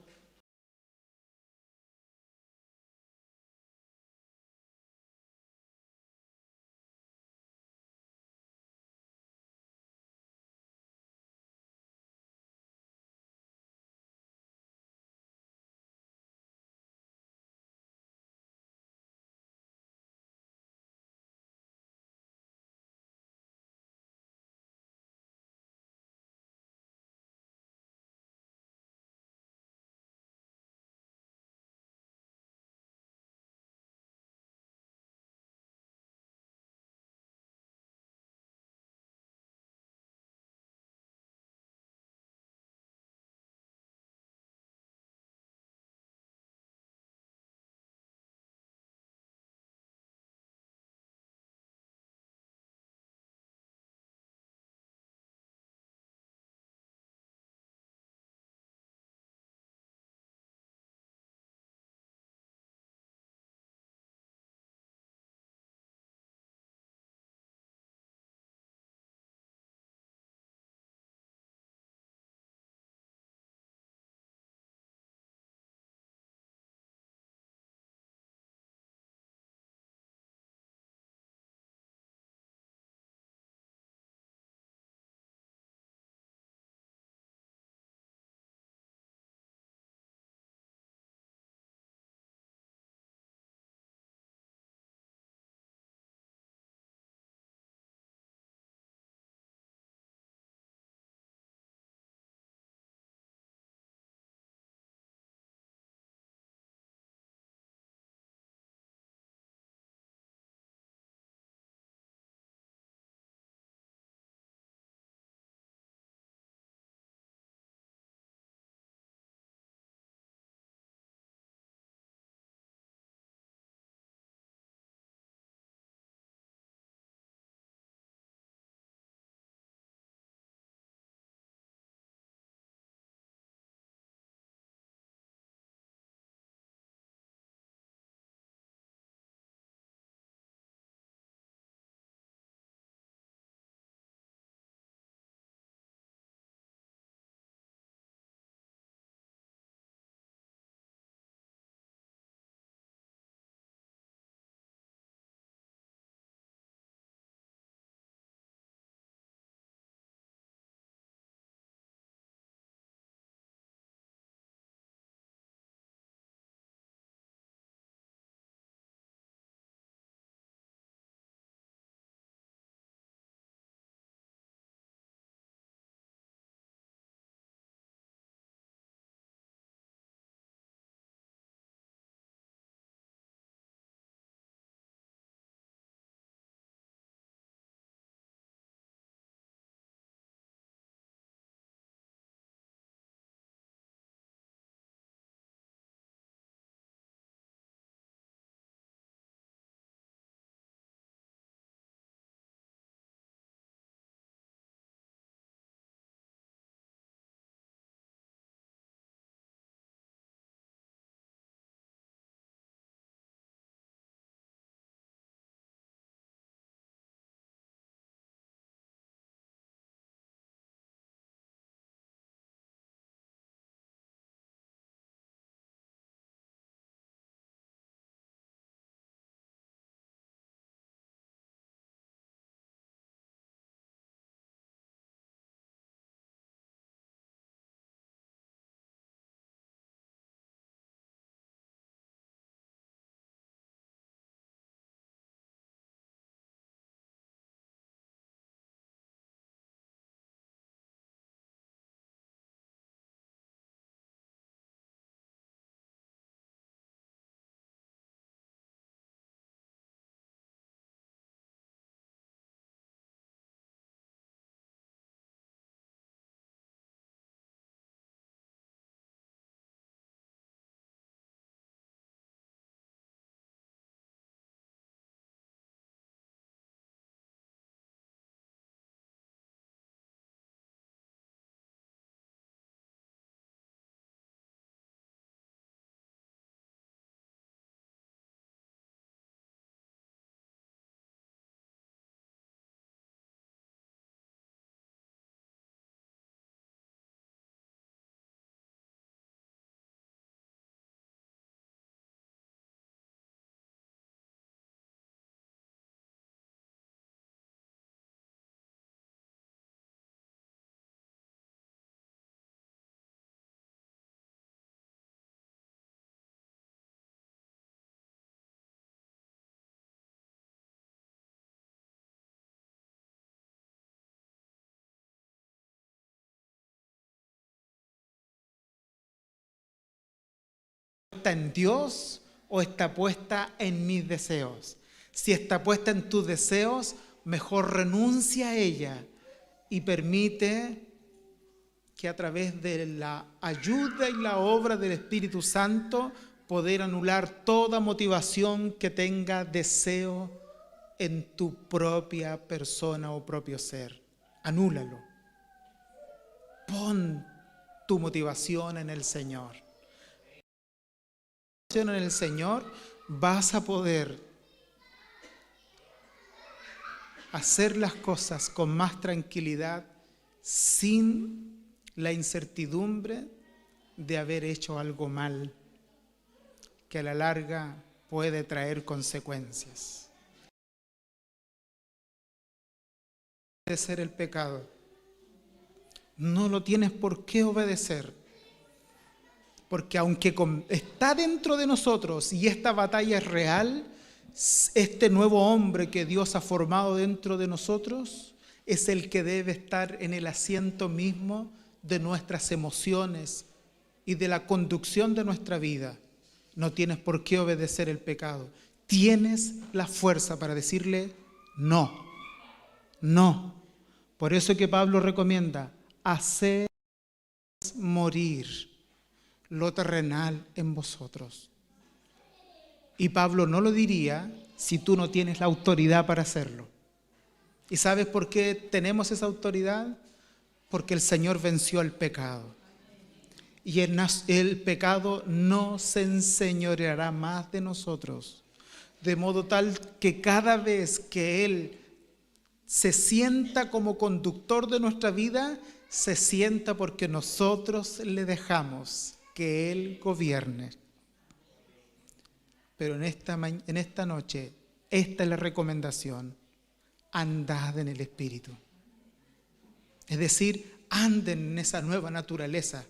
puesta en Dios o está puesta en mis deseos? Si está puesta en tus deseos, mejor renuncia a ella y permite que a través de la ayuda y la obra del Espíritu Santo poder anular toda motivación que tenga deseo en tu propia persona o propio ser. Anúlalo. Pon tu motivación en el Señor. En el Señor vas a poder hacer las cosas con más tranquilidad sin la incertidumbre de haber hecho algo mal que a la larga puede traer consecuencias. Obedecer el pecado. No lo tienes por qué obedecer, porque aunque está dentro de nosotros y esta batalla es real, este nuevo hombre que Dios ha formado dentro de nosotros es el que debe estar en el asiento mismo de nuestras emociones y de la conducción de nuestra vida. No tienes por qué obedecer el pecado. Tienes la fuerza para decirle no, no. Por eso que Pablo recomienda hacer morir lo terrenal en vosotros. Y Pablo no lo diría si tú no tienes la autoridad para hacerlo. ¿Y sabes por qué tenemos esa autoridad? Porque el Señor venció el pecado. Y el pecado no se enseñoreará más de nosotros. De modo tal que cada vez que Él se sienta como conductor de nuestra vida, se sienta porque nosotros le dejamos que Él gobierne. Pero en esta noche, esta es la recomendación: andad en el Espíritu. Es decir, anden en esa nueva naturaleza.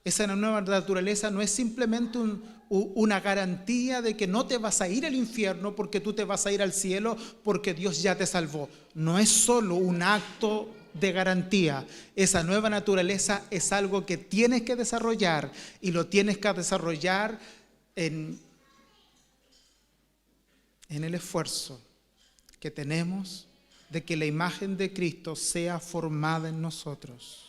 Esa nueva naturaleza no es simplemente una garantía de que no te vas a ir al infierno porque tú te vas a ir al cielo porque Dios ya te salvó. No es solo un acto de garantía. Esa nueva naturaleza es algo que tienes que desarrollar, y lo tienes que desarrollar en el esfuerzo que tenemos de que la imagen de Cristo sea formada en nosotros.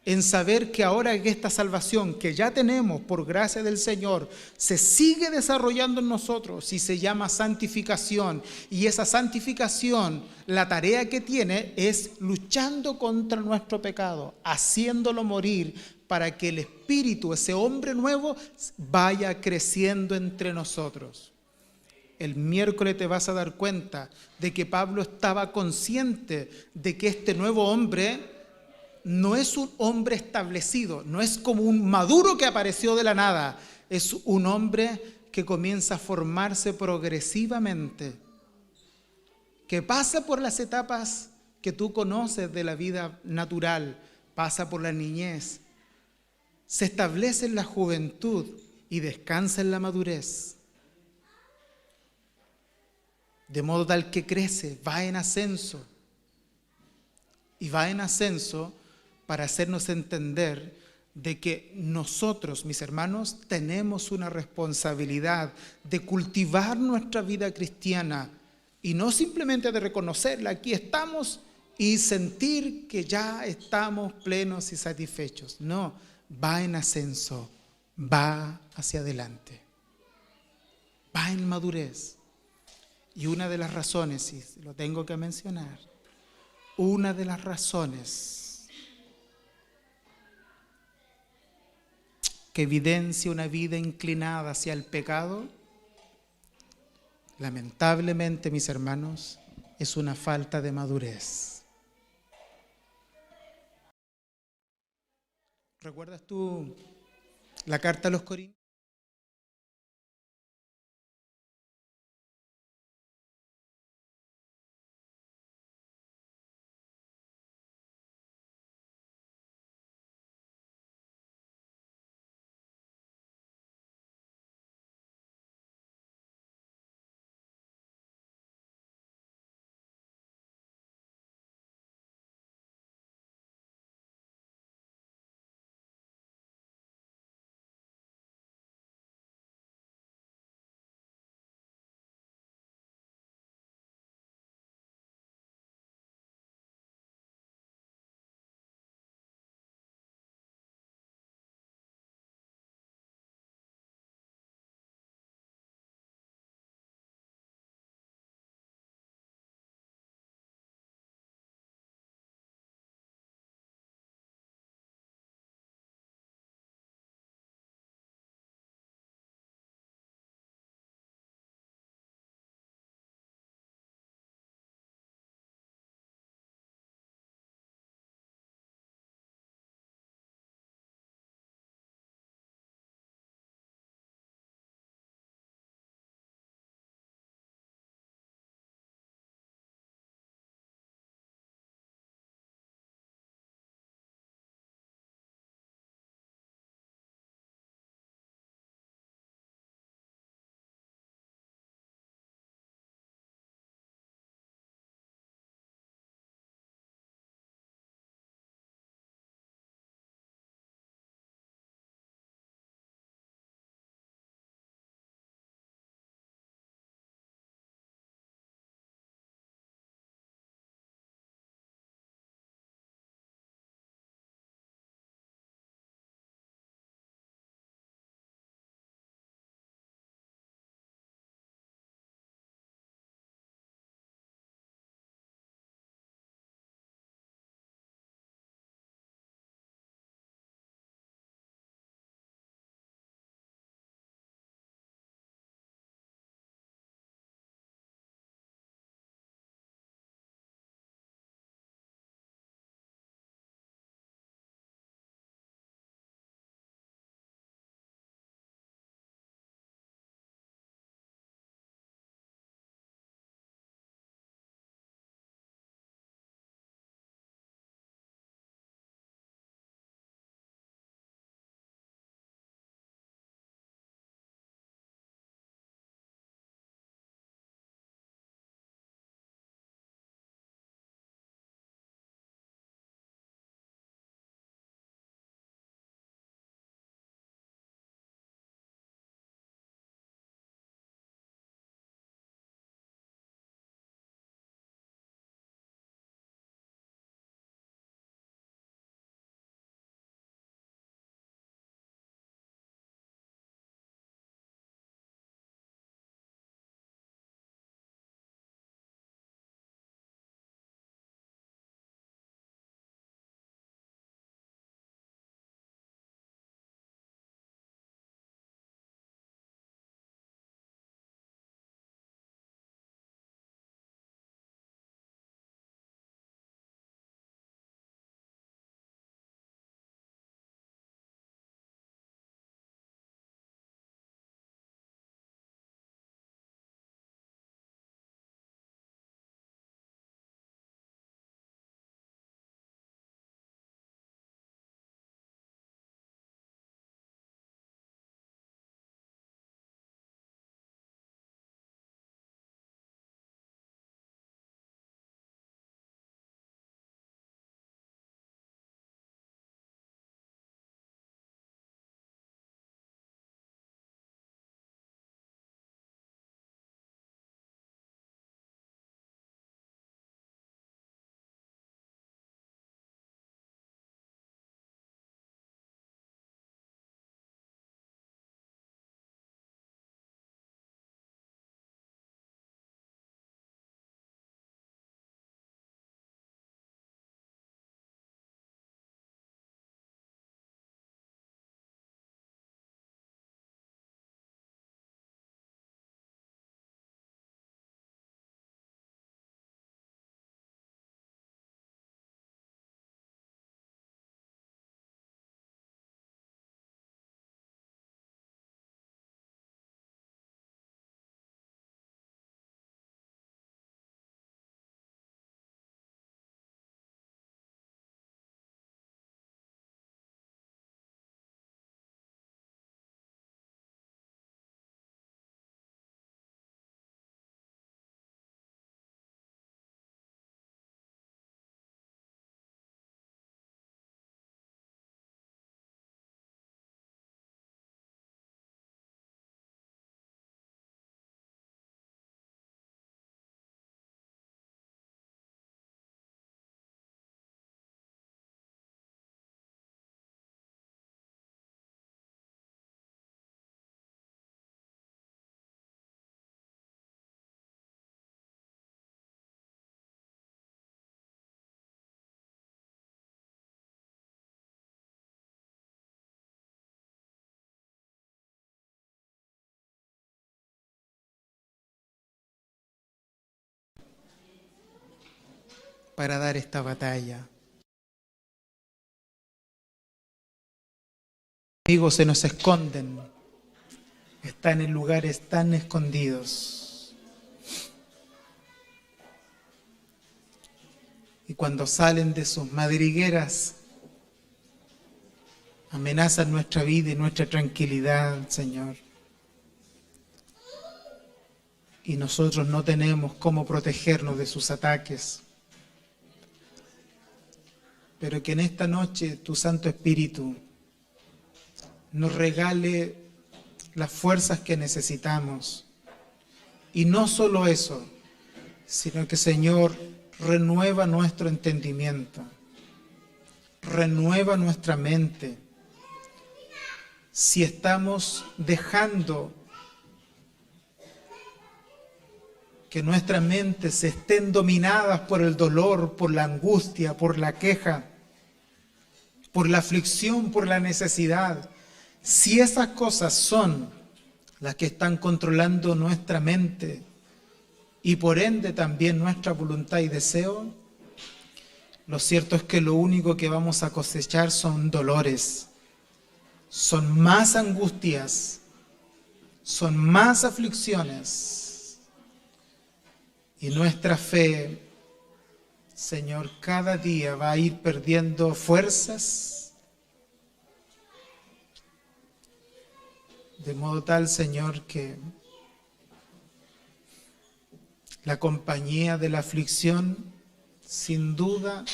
En saber que ahora que esta salvación que ya tenemos por gracia del Señor se sigue desarrollando en nosotros y se llama santificación. Y esa santificación, la tarea que tiene es luchando contra nuestro pecado, haciéndolo morir para que el Espíritu, ese hombre nuevo, vaya creciendo entre nosotros. El miércoles te vas a dar cuenta de que Pablo estaba consciente de que este nuevo hombre no es un hombre establecido, no es como un maduro que apareció de la nada, es un hombre que comienza a formarse progresivamente, que pasa por las etapas que tú conoces de la vida natural, pasa por la niñez, se establece en la juventud y descansa en la madurez. De modo tal que crece, va en ascenso. Y va en ascenso para hacernos entender de que nosotros, mis hermanos, tenemos una responsabilidad de cultivar nuestra vida cristiana y no simplemente de reconocerla, aquí estamos, y sentir que ya estamos plenos y satisfechos. No, va en ascenso, va hacia adelante, va en madurez. Y una de las razones, y lo tengo que mencionar, una de las razones que evidencia una vida inclinada hacia el pecado, lamentablemente, mis hermanos, es una falta de madurez. ¿Recuerdas tú la carta a los Corintios? para dar esta batalla. Amigos se nos esconden, están en lugares tan escondidos. Y cuando salen de sus madrigueras, amenazan nuestra vida y nuestra tranquilidad, Señor. Y nosotros no tenemos cómo protegernos de sus ataques. Pero que en esta noche tu Santo Espíritu nos regale las fuerzas que necesitamos. Y no solo eso, sino que, Señor, renueva nuestro entendimiento, renueva nuestra mente. Si estamos dejando que nuestras mentes estén dominadas por el dolor, por la angustia, por la queja, por la aflicción, por la necesidad, si esas cosas son las que están controlando nuestra mente y por ende también nuestra voluntad y deseo, lo cierto es que lo único que vamos a cosechar son dolores, son más angustias, son más aflicciones. Y nuestra fe, Señor, cada día va a ir perdiendo fuerzas, de modo tal, Señor, que la compañía de la aflicción, sin duda,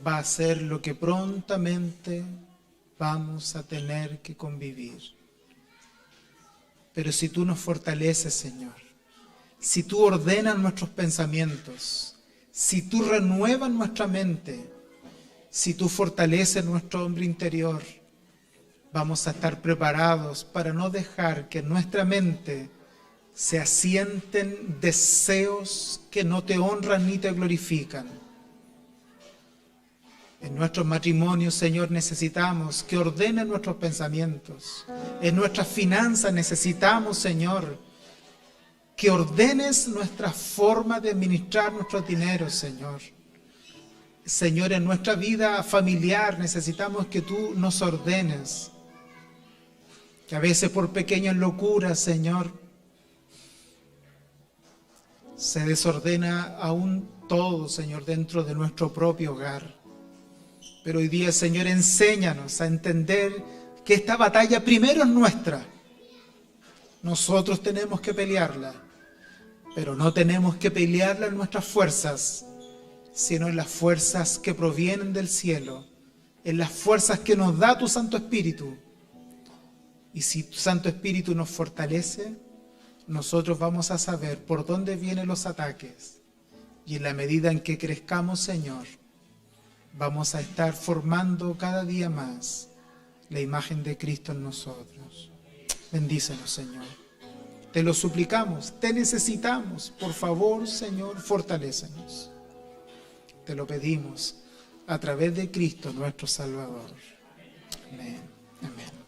va a ser lo que prontamente vamos a tener que convivir. Pero si tú nos fortaleces, Señor, si tú ordenas nuestros pensamientos, si tú renuevas nuestra mente, si tú fortaleces nuestro hombre interior, vamos a estar preparados para no dejar que en nuestra mente se asienten deseos que no te honran ni te glorifican. En nuestros matrimonios, Señor, necesitamos que ordenes nuestros pensamientos. En nuestras finanzas necesitamos, Señor, que ordenes nuestra forma de administrar nuestro dinero, Señor. Señor, en nuestra vida familiar necesitamos que tú nos ordenes. Que a veces por pequeñas locuras, Señor, se desordena aún todo, Señor, dentro de nuestro propio hogar. Pero hoy día, Señor, enséñanos a entender que esta batalla primero es nuestra. Nosotros tenemos que pelearla, pero no tenemos que pelearla en nuestras fuerzas, sino en las fuerzas que provienen del cielo, en las fuerzas que nos da tu Santo Espíritu. Y si tu Santo Espíritu nos fortalece, nosotros vamos a saber por dónde vienen los ataques. Y en la medida en que crezcamos, Señor, vamos a estar formando cada día más la imagen de Cristo en nosotros. Bendícenos, Señor. Te lo suplicamos, te necesitamos. Por favor, Señor, fortalécenos. Te lo pedimos a través de Cristo, nuestro Salvador. Amén. Amén.